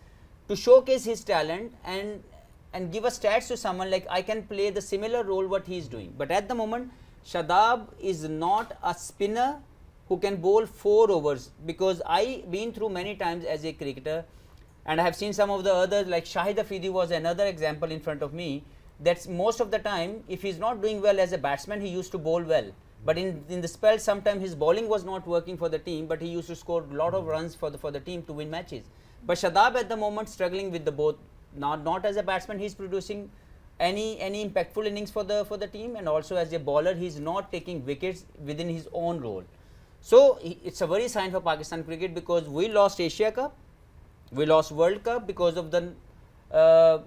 to showcase his talent and give a stats to someone like I can play the similar role what he is doing. But at the moment, Shadab is not a spinner who can bowl 4 overs, because I been through many times as a cricketer, and I have seen some of the others like Shahid Afridi was another example in front of me. That's most of the time, if he's not doing well as a batsman, he used to bowl well. But in the spell, sometimes his bowling was not working for the team, but he used to score a lot of runs for the team to win matches. But Shadab at the moment struggling with the both. Not as a batsman, he's producing any impactful innings for the team, and also as a bowler, he's not taking wickets within his own role. So it's a worry sign for Pakistan cricket, because we lost Asia Cup. We lost World Cup because of the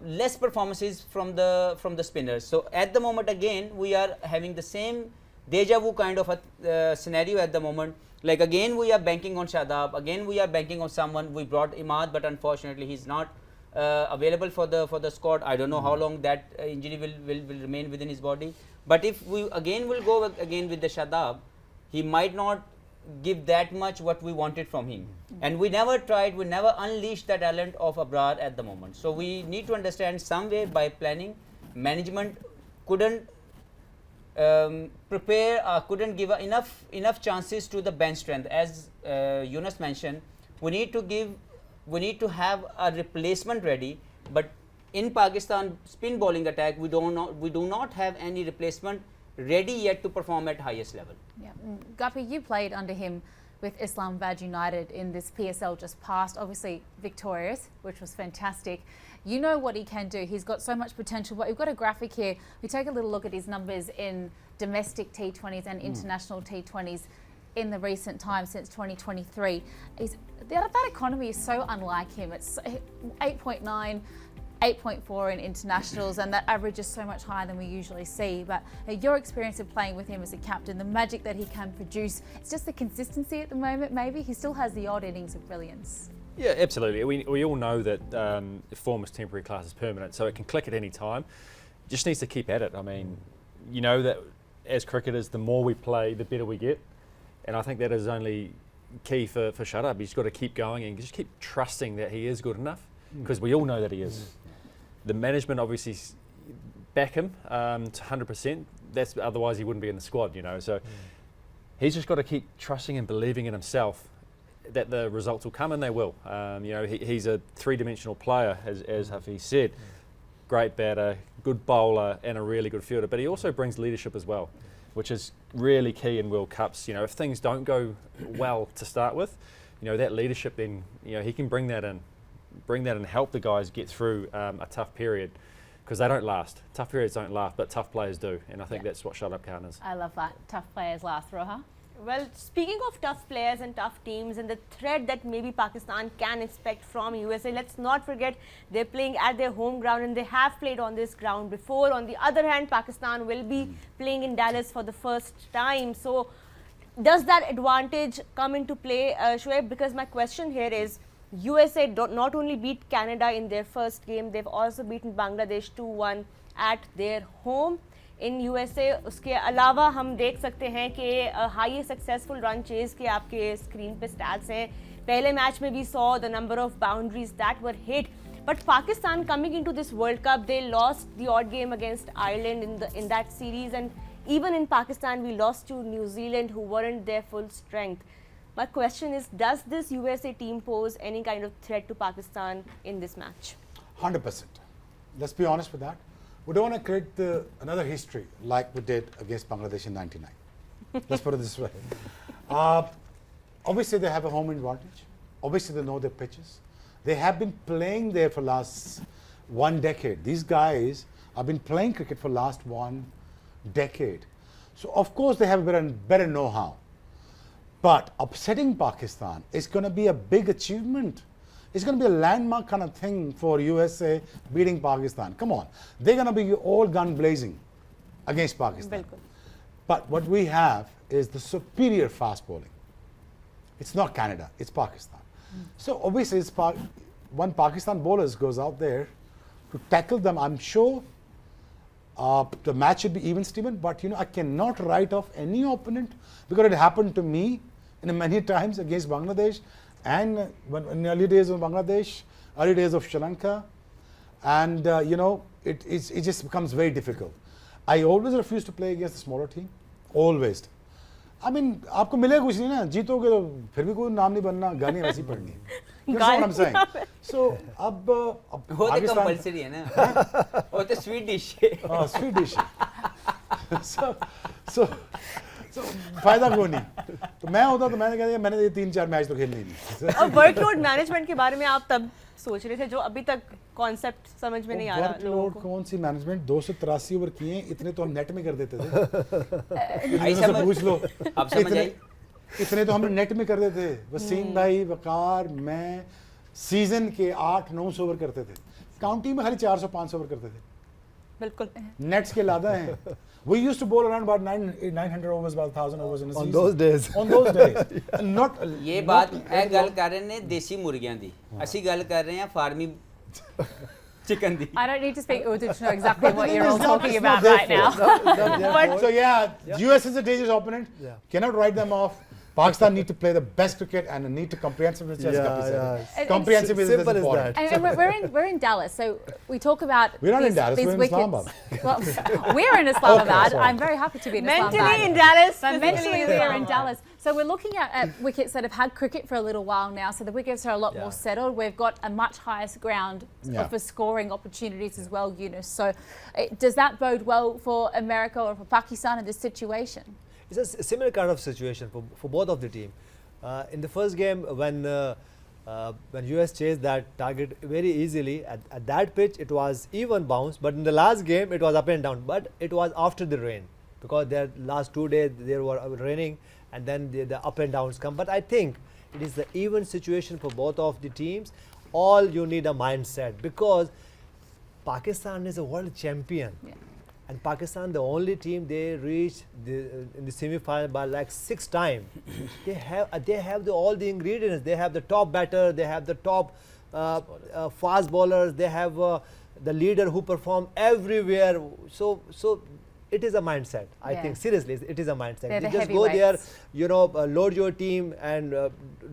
less performances from the spinners. So at the moment again we are having the same deja vu kind of a scenario at the moment. Like again we are banking on Shadab, again we are banking on someone. We brought Imad, but unfortunately he's not available for the squad. I don't know how long that injury will remain within his body. But if we again will go again with the Shadab, he might not give that much what we wanted from him. And we never unleashed the talent of Abrar at the moment. So we need to understand some way by planning, management couldn't prepare, couldn't give enough chances to the bench strength. As Yunus mentioned, we need to give we need to have a replacement ready. But in Pakistan spin bowling attack, we do not have any replacement ready yet to perform at highest level. Yeah. Guppy, you played under him with Islamabad United in this PSL just past, obviously victorious, which was fantastic. You know what he can do. He's got so much potential. But we've got a graphic here. We take a little look at his numbers in domestic T20s and international T20s in the recent time since 2023. That economy is so unlike him. It's 8.9. 8.4 in internationals, and that average is so much higher than we usually see. But your experience of playing with him as a captain, the magic that he can produce, it's just the consistency at the moment. Maybe he still has the odd innings of brilliance. Yeah, absolutely. We all know that form is temporary, class is permanent, so it can click at any time. Just needs to keep at it. I mean, you know that as cricketers, the more we play, the better we get, and I think that is only key for Shadab. He's got to keep going and just keep trusting that he is good enough, because we all know that he is. The management obviously back him to 100%. That's otherwise he wouldn't be in the squad, you know. So he's just got to keep trusting and believing in himself that the results will come, and they will. You know, he's a three-dimensional player, as Hafiz said. Great batter, good bowler, and a really good fielder. But he also brings leadership as well, which is really key in World Cups. You know, if things don't go well to start with, you know, that leadership, then he can bring that in and help the guys get through a tough period, because they don't last. Tough periods don't last, but tough players do, and I think that's what Shadab Khan is. I love that. Tough players last, Roha. Well, speaking of tough players and tough teams and the threat that maybe Pakistan can expect from USA, let's not forget they're playing at their home ground and they have played on this ground before. On the other hand, Pakistan will be playing in Dallas for the first time. So does that advantage come into play, Shoaib? Because my question here is, USA not only beat Canada in their first game, they've also beaten Bangladesh 2-1 at their home in USA. उसके अलावा हम देख सकते हैं कि highest successful run chase के आपके screen पे स्टैट्स हैं. पहले मैच में we saw the number of boundaries that were hit. But Pakistan coming into this World Cup, they lost the odd game against Ireland in that series, and even in Pakistan we lost to New Zealand, who weren't their full strength. My question is, does this USA team pose any kind of threat to Pakistan in this match? 100%. Let's be honest with that. We don't want to create another history like we did against Bangladesh in '99. Let's put it this way. Obviously, they have a home advantage. Obviously, they know their pitches. They have been playing there for last 1 decade. These guys have been playing cricket for last 1 decade. So, of course, they have a better know-how. But upsetting Pakistan is going to be a big achievement. It's going to be a landmark kind of thing for USA beating Pakistan. Come on. They're going to be all gun blazing against Pakistan. Bilkul. But what we have is the superior fast bowling. It's not Canada, it's Pakistan. So obviously, when Pakistan bowlers goes out there to tackle them, I'm sure the match should be even Steven, but I cannot write off any opponent, because it happened to me many times against Bangladesh, and in the early days of Bangladesh, early days of Sri Lanka, and it just becomes very difficult. I always refuse to play against a smaller team, always. I mean, आपको मिलेगा कुछ नहीं ना, जीतोगे तो फिर भी कोई नाम नहीं बनना, गाली वैसी पड़नी है. You know what I'm saying? So अब वो तो कंपल्सरी है ना, वो तो स्वीट डिश है. हाँ, स्वीट डिश है. So फायदा कोई नहीं. तो मैं होता तो मैंने कह दिया, मैंने ये 3-4 मैच तो खेलने ही नहीं. और वर्कलोड मैनेजमेंट के बारे में आप तब सोच रहे थे, जो अभी तक कॉन्सेप्ट समझ में नहीं आ रहा लोगों को. कौन सी मैनेजमेंट, 283 ओवर किए, इतने तो हम नेट में कर देते थे. आई समझ, पूछ लो, आप समझ आई. इतने तो हम नेट में कर देते थे. वसीम भाई, वकार, मैं सीजन के 8-9 ओवर करते थे. काउंटी में खाली 400-500 ओवर करते थे. बिल्कुल. नेट्स के लादा हैं. We used to bowl around about 900 overs, about 1,000 overs in a season. On those days. On those days. And not. ये बात मैं गल कर रहे ने देसी मुर्गियां दी. ਅਸੀਂ ਗੱਲ कर रहे हैं फार्मी चिकन दी. I don't need to speak Urdu to know exactly what you're all talking about right now. So yeah, US is a dangerous opponent. Yeah. Cannot write them off. Pakistan need to play the best cricket and need to comprehensive, as Kapi said. And Comprehensive is simple as important. that. And we're in Dallas, so we talk about We're not in these- Dallas, these we're in wickets. Islamabad. Well, we're in Islamabad. sorry. I'm very happy to be in Mentally Islamabad. in Dallas, But physically mentally in we are in Islamabad. Dallas. So we're looking at wickets that have had cricket for a little while now. So the wickets are a lot more settled. We've got a much higher ground Yeah. for scoring opportunities as well, Yunus. So does that bode well for America or for Pakistan in this situation? It's a similar kind of situation for both of the team. In the first game, when US chased that target very easily, at that pitch it was even bounce, but in the last game it was up and down. But it was after the rain, because their last 2 days there were raining, and then the up and downs come. But I think it is the even situation for both of the teams. All you need a mindset, because Pakistan is a world champion. Yeah. And Pakistan, the only team they reached in the semi-final by like 6 times. They have all the ingredients. They have the top batter. They have the top fast bowlers. They have the leader who perform everywhere. So it is a mindset. I Yeah. think seriously, it is a mindset. They're the You just go there, heavyweights. load your team and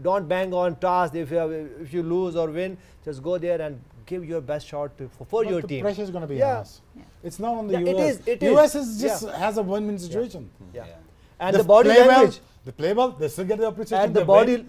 don't bang on task. If you lose or win, just go there and give your best shot for But your the team. pressure is going to be Yeah. on us. It's not on the Yeah, it US. is, it is. US is just Yeah. has a win-win situation. Yeah. Yeah. And They the body play language. well, they play well, they still get the appreciation. And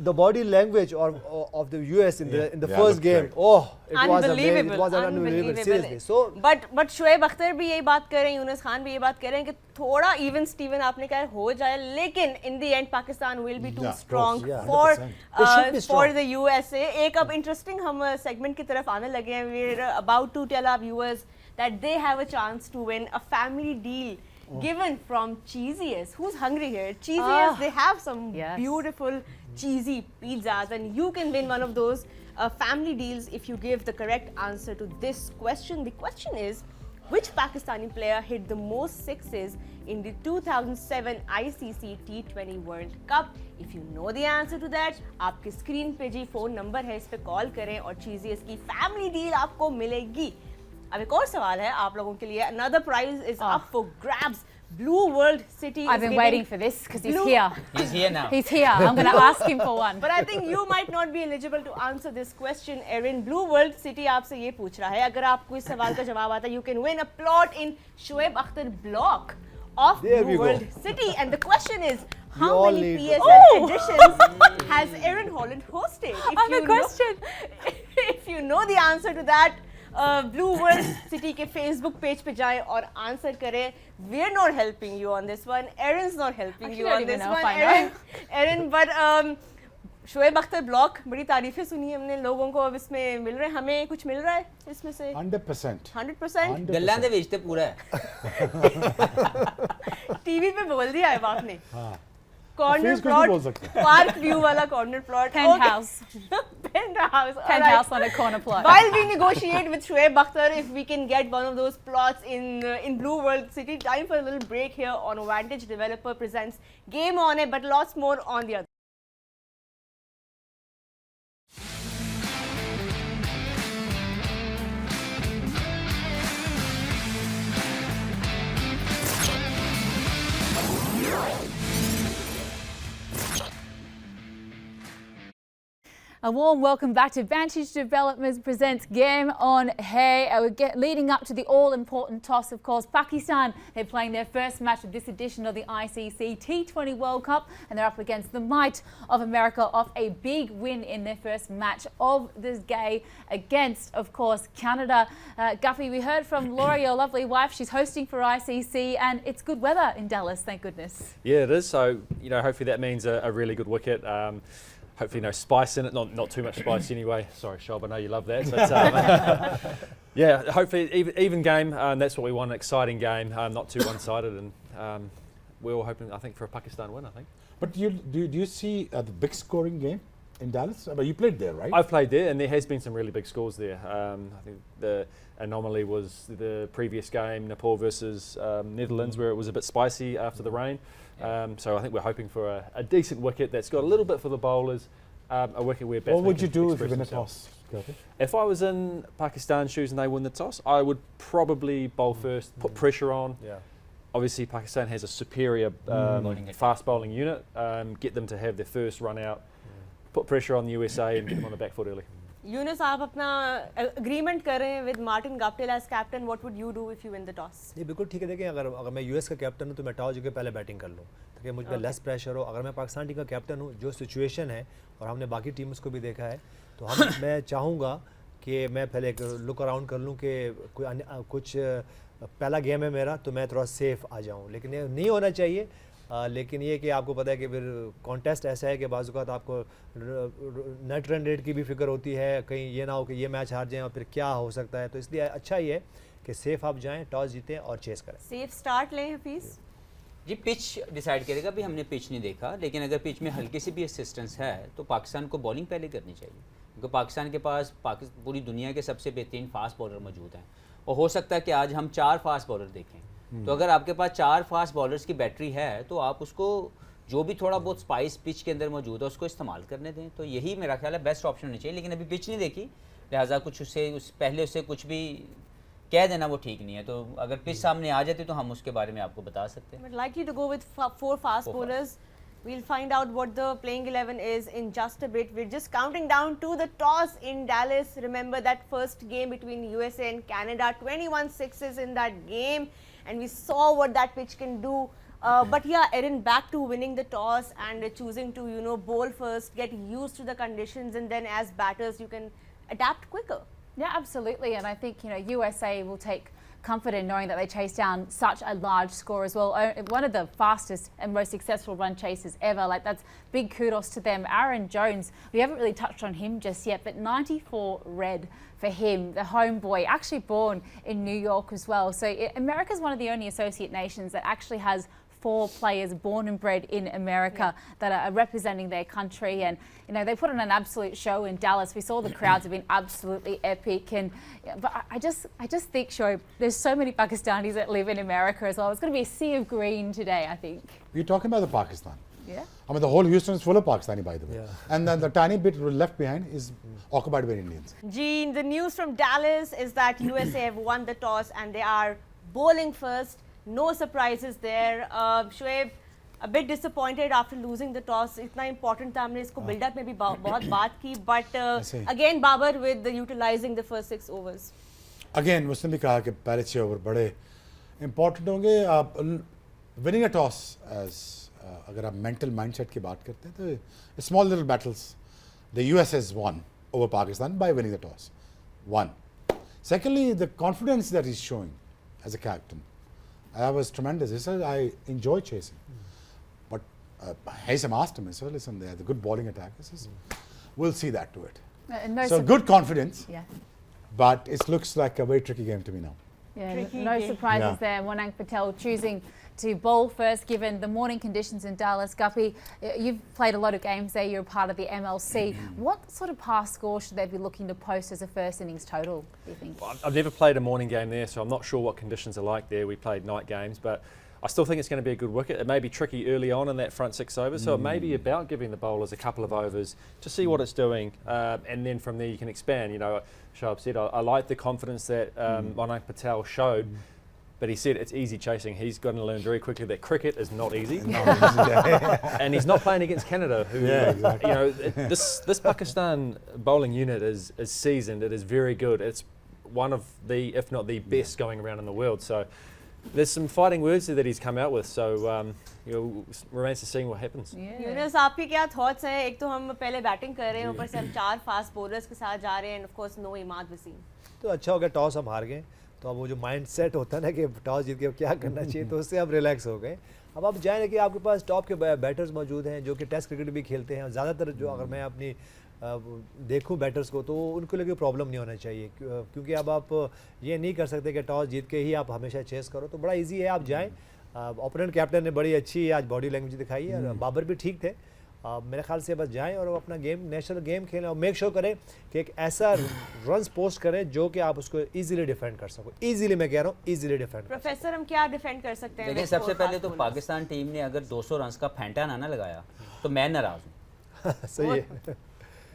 the body language of the US in the Yeah, first looked game, great. oh, it was amazing. Unbelievable, It was unbelievable. Seriously. So but Shoaib Akhtar भी यही बात कर रहे हैं, यूनुस खान भी ये बात कर रहे हैं कि थोड़ा even Steven आपने कहा हो जाए, लेकिन in the end Pakistan will be too Yeah, strong close, yeah, for 100%. They should be for strong. the USA. एक अब interesting हम segment की तरफ आने लगे हैं. We're about to tell our viewers that they have a chance to win a family deal given from Cheesiest. Who's hungry here? Cheesiest, they have some Yes. beautiful cheesy pizzas, and you can win one of those family deals if you give the correct answer to this question. The question is, which Pakistani player hit the most sixes in the 2007 ICC T20 World Cup? If you know the answer to that, आपके screen पे जी phone number है, इस पे call करें और Cheesiest की family deal आपको मिलेगी. अब एक और सवाल है आप लोगों के लिए. Another prize is up for grabs. Blue World City. I've been waiting for this because he's Blue- here. He's here now. He's here. I'm going to ask him for one. But I think you might not be eligible to answer this question, Erin. Blue World City आपसे ये पूछ रहा है, अगर आपको इस सवाल का जवाब आता है, you can win a plot in Shoaib Akhtar block of There Blue we go. World City. And the question is, how all many need- PSL editions has Erin Holland hosted? If I have you a question. if you know the answer to that, Blue World City के Facebook page पे जाएं और answer करें. We're not helping you on this one. Erin's not helping Actually, you I don't on even this know if one. I know. Erin, but Shoaib Akhtar block बड़ी तारीफें सुनी है हमने लोगों को. अब इसमें मिल रहे, हमें कुछ मिल रहा है इसमें से? 100%. 100%. गल्ला दे बेचते पूरा है. टीवी पे बोल दिया है आपने. हाँ. कॉर्नर Hafiz कुछ भी बोल प्लॉट, सकते हैं. पार्क व्यू वाला corner plot. Penthouse. Penthouse. Penthouse on a corner plot. While we negotiate with Shoaib Akhtar if we can get one of those plots in Blue World City, time for a little break here on Vantage Developer presents Game On It, but lots more on the other. A warm welcome back to Vantage Developments presents Game On Hey. Leading up to the all-important toss, of course, Pakistan. They're playing their first match of this edition of the ICC T20 World Cup, and they're up against the might of America off a big win in their first match of this day against, of course, Canada. Guffey, we heard from Laura, your lovely wife. She's hosting for ICC, and it's good weather in Dallas, thank goodness. Yeah, it is. So, hopefully that means a really good wicket. Hopefully no spice in it, not too much spice anyway. Sorry, Shob, I know you love that. But, yeah, hopefully even game. That's what we want, an exciting game, not too one-sided. And we're all hoping, I think, for a Pakistan win, I think. But do you see the big scoring game in Dallas? But you played there, right? I've played there, and there has been some really big scores there. I think the anomaly was the previous game, Nepal versus Netherlands, where it was a bit spicy after the rain. So I think we're hoping for a decent wicket that's got a little bit for the bowlers, a wicket where batsmen What would you can do if you express win a themselves. toss? Gurpreet? If I was in Pakistan's shoes and they win the toss, I would probably bowl first, put pressure on, Yeah. obviously Pakistan has a superior fast bowling unit. Get them to have their first run out, put pressure on the USA and get them on the back foot early. Yunus, आप अपना agreement कर रहे हैं with Martin Guptill as captain. What would you do if you win the toss? ये बिल्कुल ठीक है. देखें, अगर मैं यूएस का कैप्टन हूँ तो मैं टॉस जीत के पहले बैटिंग कर लूँ ताकि मुझ पर लेस प्रेशर हो. अगर मैं पाकिस्तान टीम का कैप्टन हूँ, जो सिचुएशन है और हमने बाकी टीम्स को भी देखा है, तो मैं चाहूँगा कि मैं पहले एक लुक अराउंड कर लूँ कि कुछ पहला गेम है मेरा तो मैं थोड़ा सेफ आ जाऊँ. लेकिन ये नहीं होना चाहिए. लेकिन ये कि आपको पता है कि फिर कॉन्टेस्ट ऐसा है कि बाज़-औक़ात आपको नेट रन रेट की भी फिक्र होती है, कहीं ये ना हो कि ये मैच हार जाएं और फिर क्या हो सकता है. तो इसलिए अच्छा ही है कि सेफ आप जाएं, टॉस जीतें और चेस करें. सेफ स्टार्ट लें हफीज़ जी. पिच डिसाइड करेगा. भी हमने पिच नहीं देखा, लेकिन अगर पिच में हल्की सी भी असिस्टेंस है तो पाकिस्तान को बॉलिंग पहले करनी चाहिए, क्योंकि पाकिस्तान के पास पूरी दुनिया के सबसे बेहतरीन फास्ट बॉलर मौजूद हैं. और हो सकता है कि आज हम 4 फास्ट बॉलर देखें. तो अगर आपके पास 4 फास्ट बॉलर्स की बैटरी है तो आप उसको जो भी थोड़ा बहुत स्पाइस पिच के अंदर मौजूद है उसको इस्तेमाल करने दें. तो यही मेरा ख्याल है बेस्ट ऑप्शन होनी चाहिए. लेकिन अभी पिच नहीं देखी, लिहाजा कुछ पहले उससे कुछ भी कह देना वो ठीक नहीं है. तो अगर पिच सामने आ जाती तो हम उसके बारे में आपको बता सकते हैं. I'd like you to go with 4 fast bowlers. We'll find out what the playing 11 is in just a bit. We're just counting down to the toss in Dallas. Remember that first game between USA and Canada, 21 sixes in that game, and we saw what that pitch can do. But yeah, Erin, back to winning the toss and choosing to, bowl first, get used to the conditions, and then as batters you can adapt quicker. Yeah, absolutely. And I think, USA will take comfort in knowing that they chased down such a large score as well. One of the fastest and most successful run chasers ever. Like, that's big kudos to them. Aaron Jones, we haven't really touched on him just yet, but 94 red for him, the homeboy, actually born in New York as well. So America's one of the only associate nations that actually has 4 players born and bred in America that are representing their country, and they put on an absolute show in Dallas. We saw the crowds have been absolutely epic, and but I just think, Shoaib, there's so many Pakistanis that live in America as well. It's going to be a sea of green today, I think. We're talking about the Pakistan. Yeah. I mean, the whole Houston is full of Pakistani, by the way. Yeah. And then the tiny bit left behind is occupied by Indians. Gene, the news from Dallas is that USA have won the toss and they are bowling first. No surprises there. Shoaib, a bit disappointed after losing the toss. इतना important था, हमने इसको build up में भी बहुत बात की. But again, Babar with utilizing the first 6 overs. Again, उसने भी कहा कि पहले 6 ओवर बड़े important होंगे. Winning a toss as अगर आप mental mindset की बात करते हैं तो small little battles. The US has won over Pakistan by winning the toss. 1. Secondly, the confidence that he's showing as a captain. That was tremendous. He said, I enjoy chasing. But Haytham asked him, he said, listen, they are the good bowling attack. He says, we'll see that to it. So good confidence, Yeah. but it looks like a very tricky game to me now. Yeah, Tricky no game. surprises Yeah. there. Monang Patel choosing to bowl first given the morning conditions in Dallas. Guppy, you've played a lot of games there. You're a part of the MLC. What sort of pass score should they be looking to post as a first innings total, do you think? I've never played a morning game there, so I'm not sure what conditions are like there. We played night games, but I still think it's going to be a good wicket. It may be tricky early on in that front 6 overs, so it may be about giving the bowlers a couple of overs to see what it's doing, and then from there you can expand. Shoaib said, I like the confidence that Monang Patel showed, but he said it's easy chasing. He's going to learn very quickly that cricket is not easy. And he's not playing against Canada, who, this Pakistan bowling unit is seasoned. It is very good. It's one of the, if not the best going around in the world. So there's some fighting words there that he's come out with. So remains to see what happens. Yunus, आपके क्या thoughts हैं? एक तो हम पहले batting कर रहे हैं, ऊपर से हम 4 फास्ट बॉलर्स के साथ जा रहे हैं, and of course no Imad Wasim. तो अच्छा हो गया टॉस हम हार गए, तो अब वो जो माइंड सेट होता है ना कि टॉस जीत के क्या करना चाहिए, तो उससे अब रिलैक्स हो गए. अब आप जाएँ कि आपके पास टॉप के बैटर्स मौजूद हैं जो कि टेस्ट क्रिकेट भी खेलते हैं. ज़्यादातर जो अगर मैं अपनी देखूं बैटर्स को तो उनको लिए प्रॉब्लम नहीं होना चाहिए, क्योंकि अब आप ये नहीं कर सकते कि टॉस जीत के ही आप हमेशा चेस करो. तो बड़ा इजी है, आप जाएं. ओपोनेंट कैप्टन ने बड़ी अच्छी आज बॉडी लैंग्वेज दिखाई है, और बाबर भी ठीक थे. मेरे ख्याल से बस जाएं और अपना गेम, नेशनल गेम खेलें, और मेक श्योर करें कि एक ऐसा रन्स पोस्ट करें जो कि आप उसको इजीली डिफेंड कर सको. इजीली मैं कह रहा हूँ, इजीली डिफेंड. प्रोफेसर, हम क्या डिफेंड कर सकते हैं? देखिए, सबसे पहले तो पाकिस्तान टीम ने अगर 200 रन का फैंटा ना लगाया तो मैं नाराज हूँ. सही है.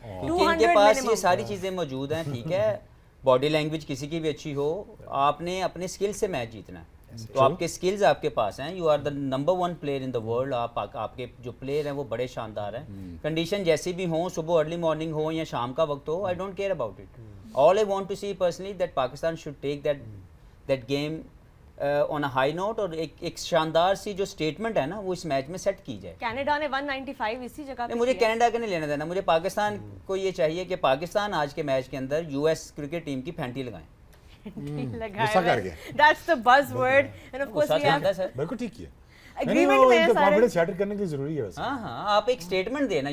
क्योंकि इनके पास ये सारी चीज़ें मौजूद हैं. ठीक है, बॉडी लैंग्वेज किसी की भी अच्छी हो, आपने अपने स्किल से मैच जीतना है. तो आपके स्किल्स आपके पास हैं, you are the number 1 player in the world, आपके जो प्लेयर हैं वो बड़े शानदार हैं, कंडीशन जैसी भी हो, सुबह अर्ली मॉर्निंग हो या शाम का वक्त हो, I don't care about it, all I want to see personally that Pakistan should take that game on a high note, और एक शानदार सी जो स्टेटमेंट है ना वो इस मैच में सेट की जाए। कनाडा ने 195 इसी जगह पे नहीं, मुझे किया। कनाडा का नहीं लेना देना, मुझे पाकिस्तान को ये चाहिए कि पाकिस्तान आज के मैच के अंदर यूएस क्रिकेट टीम की फैंटी लगाएं। गुस्सा कर गया। That's the buzzword, and of course गुस्सा we तो have आता है सर। बिल्कुल ठीक है। agreement में है सारे। कॉन्फिडेंस शैटर करने की जरूरी है वैसे। हाँ हाँ, आप एक स्टेटमेंट देना,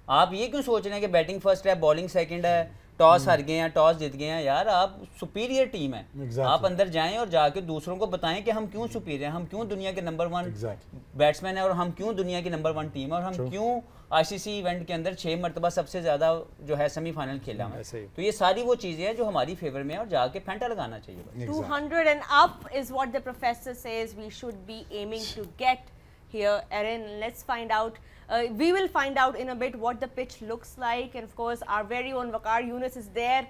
आप ये क्यों सोच रहे हैं कि बैटिंग फर्स्ट है, बॉलिंग सेकंड है, टॉस हार गए हैं, टॉस जीत गए हैं, यार आप सुपीरियर टीम है, आप अंदर जाएं और जाके दूसरों को बताएं कि हम क्यों सुपीरियर हैं, हम क्यों दुनिया के नंबर 1 बैट्समैन है, और हम क्यों दुनिया की नंबर 1 टीम है, और हम क्यों आईसीसी इवेंट के अंदर 6 मरतबा सबसे ज्यादा जो है सेमीफाइनल खेला है। तो ये सारी वो चीजें हैं जो हमारी फेवर में है, और जाके फैंटा लगाना चाहिए। 200 and up is what the professor says we should be aiming to get here. Erin, let's find out. We will find out in a bit what the pitch looks like, and of course our very own Waqar Yunus is there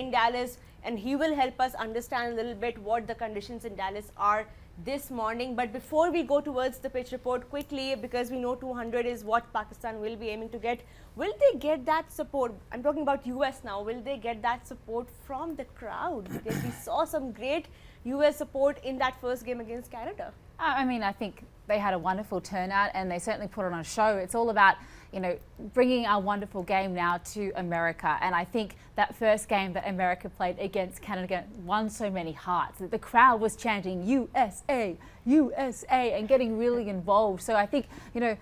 in Dallas, and he will help us understand a little bit what the conditions in Dallas are this morning. But before we go towards the pitch report quickly, because we know 200 is what Pakistan will be aiming to get, will they get that support? I'm talking about US now. Will they get that support from the crowd? Because we saw some great US support in that first game against Canada. I mean, I think they had a wonderful turnout and they certainly put on a show. It's all about, you know, bringing our wonderful game now to America. And I think that first game that America played against Canada won so many hearts. The crowd was chanting USA, USA, and getting really involved. So I think, you know,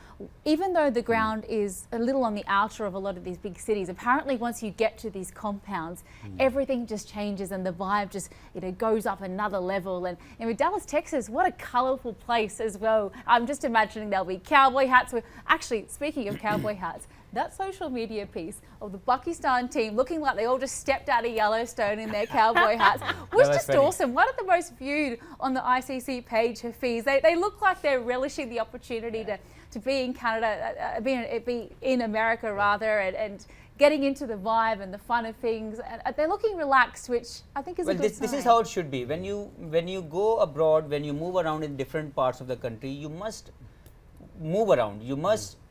even though the ground is a little on the outer of a lot of these big cities, apparently once you get to these compounds, everything just changes and the vibe just, you know, goes up another level. And with Dallas, Texas, what a colourful place as well. I'm just imagining there'll be cowboy hats. Actually, speaking of cowboy hats, that social media piece of the Pakistan team looking like they all just stepped out of Yellowstone in their cowboy hats was just awesome. One of the most viewed on the ICC page, Hafiz. They look like they're relishing the opportunity to be in Canada, be in America rather, and getting into the vibe and the fun of things. And they're looking relaxed, which I think is a good sign. This is how it should be. When you go abroad, when you move around in different parts of the country, you must move around. You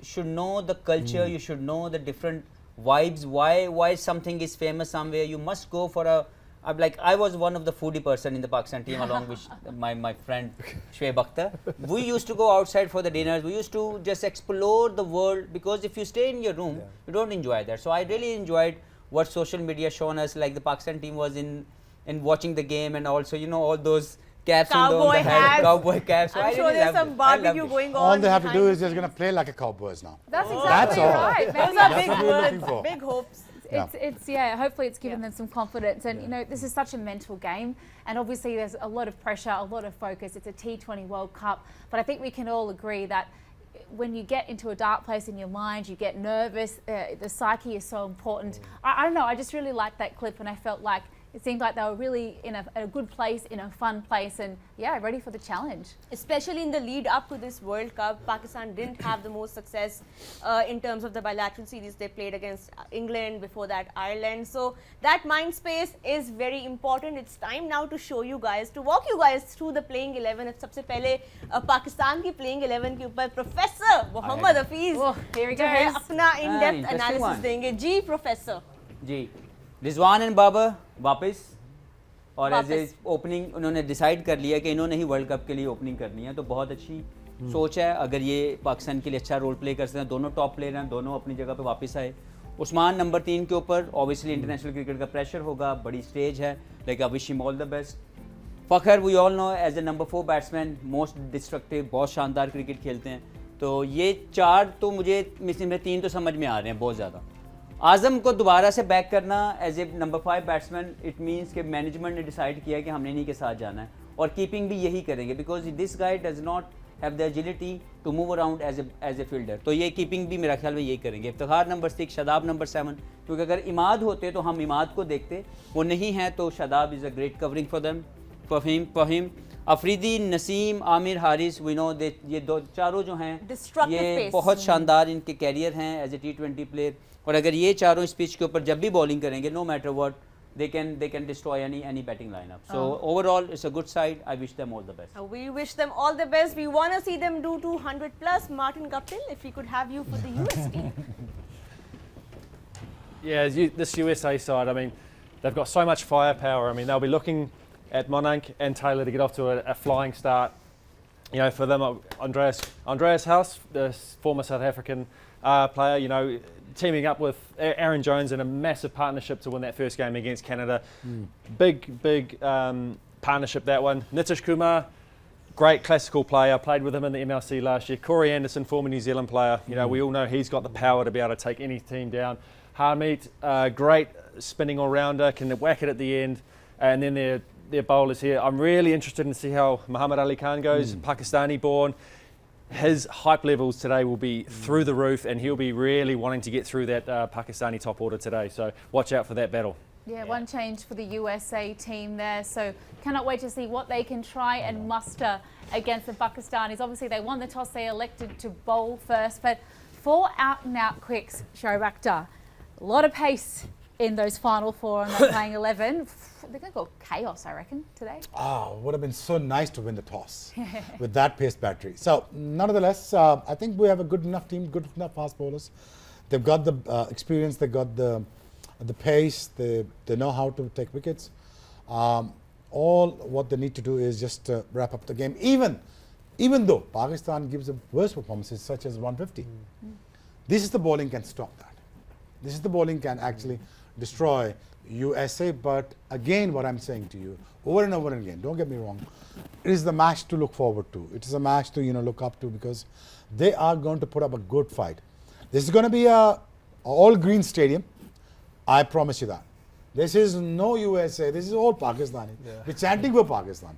should know the culture. You should know the different vibes. Why something is famous somewhere. You must go for a. I was one of the foodie person in the Pakistan team along with my friend Shoaib Akhtar. We used to go outside for the dinners. We used to just explore the world, because if you stay in your room, you don't enjoy that. So I really enjoyed what social media shown us. Like the Pakistan team was in watching the game, and also, you know, all those caps on the head, cowboy caps. So I'm sure there's some barbecue going on. All they have to do is just going to play like a cowboys now. That's exactly right. Those are big what we're looking for. words, big hopes. It's hopefully it's given them some confidence, and you know, this is such a mental game, and obviously there's a lot of pressure, a lot of focus. It's a T20 World Cup, but I think we can all agree that when you get into a dark place in your mind, you get nervous, the psyche is so important. I don't know, I just really liked that clip, and I felt like it seemed like they were really in a good place, in a fun place, and yeah, ready for the challenge. Especially in the lead up to this World Cup, Pakistan didn't have the most success in terms of the bilateral series they played against England, before that Ireland. So that mind space is very important. It's time now to show you guys, to walk you guys through the playing 11. सबसे पहले Pakistan की playing 11 के ऊपर Professor Mohammad Hafiz here he जो है goes. अपना in-depth interesting analysis one. देंगे. जी Professor. जी, रिजवान एंड बाबर वापस, और एज ए वापस। ओपनिंग उन्होंने डिसाइड कर लिया कि इन्होंने ही वर्ल्ड कप के लिए ओपनिंग करनी है, तो बहुत अच्छी सोच है। अगर ये पाकिस्तान के लिए अच्छा रोल प्ले कर सकते हैं, दोनों टॉप प्लेयर हैं, दोनों अपनी जगह पे वापस आए। उस्मान नंबर 3 के ऊपर ऑब्वियसली इंटरनेशनल क्रिकेट का प्रेशर होगा, बड़ी स्टेज है, like I wish him all the best. Fakhar we all know as a number 4 batsman, most destructive, बहुत शानदार क्रिकेट खेलते हैं। तो ये 4 तो मुझे 3 तो समझ में आ रहे हैं बहुत ज़्यादा। आज़म को दोबारा से बैक करना as a number 5 batsman, it means कि मैनेजमेंट ने डिसाइड किया कि हमने इन्हीं के साथ जाना है, और कीपिंग भी यही करेंगे, because this guy does not have the agility to move around as a fielder. तो ये कीपिंग भी मेरा ख्याल में यही करेंगे। इफ्तिखार नंबर 6, शादाब नंबर 7, क्योंकि अगर इमाद होते तो हम इमाद को देखते, वो नहीं हैं, तो Shadab is a great covering for them, Faheem Afridi, Naseem, Amir, Haris, we know they, ये चारों जो हैं ये बहुत शानदार इनके कैरियर हैं एज ए T20 प्लेयर। और अगर ये चारों इस पिच के ऊपर जब भी बॉलिंग करेंगे, no matter what, they can destroy any batting lineup. So overall, it's a good side. I wish them all the best. We wish them all the best. We want to see them do 200 plus. Martin Kapil, if we could have you for the US team. Yeah, this USA side, I mean, they've got so much firepower. I mean, they'll be looking at Monank and Taylor to get off to a flying start. You know, for them, Andreas House, the former South African player, you know, teaming up with Aaron Jones in a massive partnership to win that first game against Canada. Big partnership, that one. Nitish Kumar, great classical player, played with him in the MLC last year. Corey Anderson, former New Zealand player, you know, we all know he's got the power to be able to take any team down. Harmeet, great spinning all-rounder, can whack it at the end. And then their bowlers here. I'm really interested in to see how Muhammad Ali Khan goes, Pakistani born. His hype levels today will be through the roof, and he'll be really wanting to get through that Pakistani top order today. So watch out for that battle. Yeah, one change for the USA team there. So cannot wait to see what they can try and muster against the Pakistanis. Obviously, they won the toss. They elected to bowl first. But 4 out-and-out quicks, Shoaib Akhtar. A lot of pace in those final 4 on the playing 11. They're going to go chaos, I reckon, today. Would have been so nice to win the toss with that pace battery. So, nonetheless, I think we have a good enough team, good enough fast bowlers. They've got the experience, they've got the pace, they know how to take wickets. All what they need to do is just wrap up the game, even though Pakistan gives the worst performances, such as 150. This is the bowling can stop that. This is the bowling can actually destroy USA, but again, what I'm saying to you over and over again, don't get me wrong, it is the match to look forward to. It is a match to look up to, because they are going to put up a good fight. This is going to be a all green stadium. I promise you that. This is no USA. This is all Pakistani. We're chanting for Pakistan,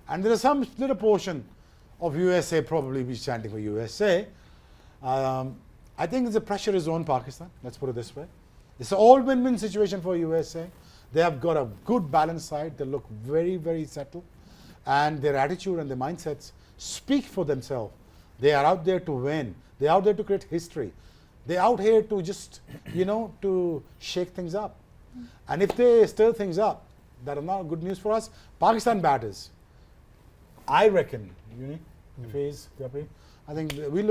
and there is some little portion of USA probably be chanting for USA. I think the pressure is on Pakistan. Let's put it this way. It's an all win-win situation for USA. They have got a good balanced side. They look very, very settled. And their attitude and their mindsets speak for themselves. They are out there to win. They're out there to create history. They're out here to just, to shake things up. And if they stir things up, that is not good news for us. Pakistan batters, I reckon, Faiz, Gapi, I think we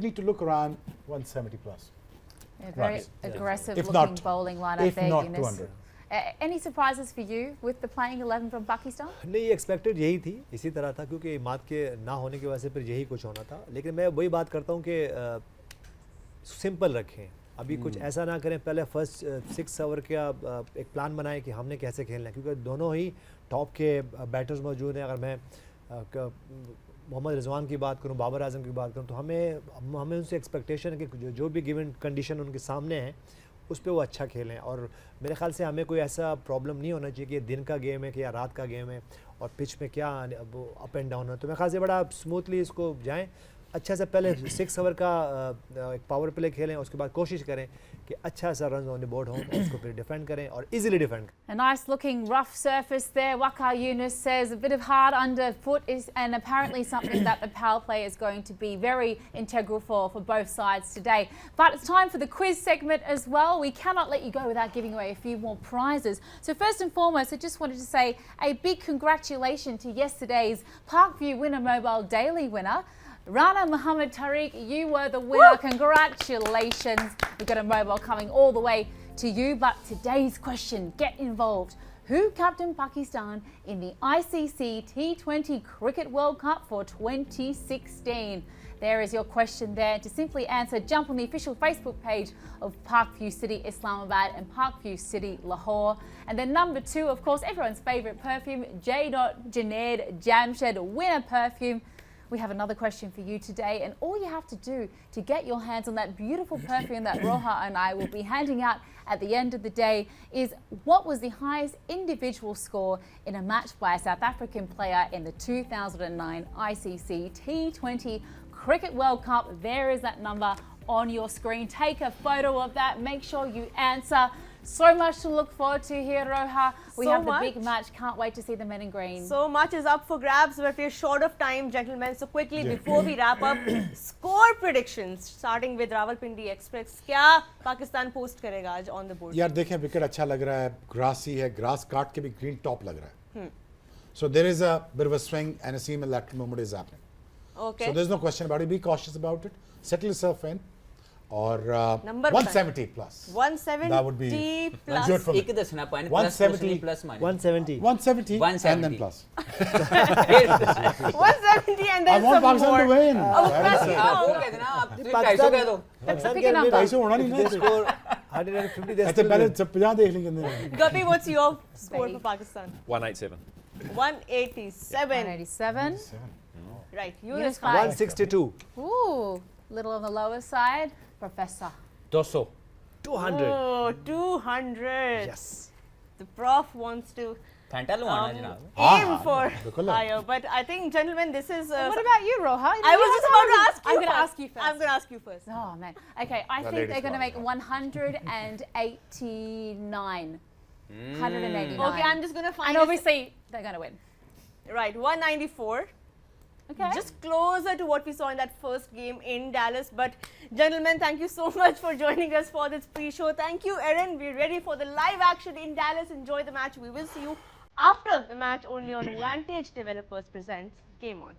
need to look around 170 plus. Yeah, very aggressive If looking not- bowling lineup if there, not Yunus. 200. Any surprises for you with the playing 11 from Pakistan? नहीं, expected यही थी, इसी तरह था, क्योंकि मात के ना होने की वजह से फिर यही कुछ होना था. लेकिन मैं वही बात करता हूँ कि सिंपल रखें, अभी कुछ ऐसा ना करें. पहले फर्स्ट 6 ओवर का एक प्लान बनाएं कि हमने कैसे खेलना है, क्योंकि दोनों ही टॉप के बैटर्स मौजूद हैं. अगर मैं मोहम्मद रिजवान की बात करूं, बाबर आजम की बात करूं, तो हमें उनसे एक्सपेक्टेशन है कि जो भी गिवन कंडीशन उनके सामने है उस पर वो अच्छा खेलें. और मेरे ख्याल से हमें कोई ऐसा प्रॉब्लम नहीं होना चाहिए कि ये दिन का गेम है कि या रात का गेम है और पिच में क्या वो अप एंड डाउन है. तो मेरे ख्याल से बड़ा स्मूथली इसको जाएँ. अच्छा से पहले 6 ओवर का एक पावर प्ले खेलें, उसके बाद कोशिश करें कि अच्छा सा रन ऑन द बोर्ड हो, उसको फिर डिफेंड करें और इजीली डिफेंड करें. A nice looking rough surface there. Waqar Yunus says a bit of hard underfoot is, and apparently something that the power play is going to be very integral for both sides today. But it's time for the quiz segment as well. We cannot let you go without giving away a few more prizes. So first and foremost, I just wanted to say a big congratulations to yesterday's Parkview Winner Mobile Daily winner. Rana Muhammad Tariq, you were the winner. Woo! Congratulations. We've got a mobile coming all the way to you. But today's question, get involved. Who captained Pakistan in the ICC T20 Cricket World Cup for 2016? There is your question there. To simply answer, jump on the official Facebook page of Parkview City Islamabad and Parkview City Lahore. And then number 2, of course, everyone's favourite perfume, J. Junaid Jamshed winner perfume. We have another question for you today, and all you have to do to get your hands on that beautiful perfume that Roha and I will be handing out at the end of the day is what was the highest individual score in a match by a South African player in the 2009 ICC T20 Cricket World Cup. There is that number on your screen. Take a photo of that. Make sure you answer So much to look forward to here, Roha. We So have the much. big match. Can't wait to see the men in green. So much is up for grabs, but we're short of time, gentlemen. So quickly, Yeah. before we wrap up, score predictions, starting with Rawalpindi Express. क्या Pakistan post करेगा आज on the board? यार देखें wicket अच्छा लग रहा है, grassy है, ग्रास काट के भी ग्रीन टॉप लग रहा है. So there is a bit of a swing and a seam electric movement is happening. Okay. So there's no question about it. Be cautious about it. Settle yourself in. Or Number 170 plus. 170 That would be plus. good for me. एक दसना point 170 plus minus 170. 170 and then 170. plus. 170 and I then want some Pakistan more. to win. आप वो कहते ना आप 250 कह दो Pakistan pick a can number. win. ऐसे होना नहीं If they ना. score 150, they अच्छा still पहले win. सब 50 देख लेंगे. Guppy, what's your score Babe. for Pakistan? 187. 187. 187. Right. Yunus Yunus Khan. 162. Ooh, little on the lower side. Professor. 200 200. Oh, 200. Yes. The prof wants to फैंटा लो आना जनाब aim हाँ, for बिल्कुल है. higher. But I think, gentlemen, this is. What about you, Roha? I was just about to ask you. I'm going to first. ask you first. I'm going to ask you first. Oh man. Okay, I The think ladies they're going to make one. 189. 189. Okay, I'm just going to find. And obviously they're going to win. Right, 194. Okay. Just closer to what we saw in that first game in Dallas. But gentlemen, thank you so much for joining us for this pre-show. Thank you, Erin. We're ready for the live action in Dallas. Enjoy the match. We will see you after the match only on Vantage Developers Presents Game On.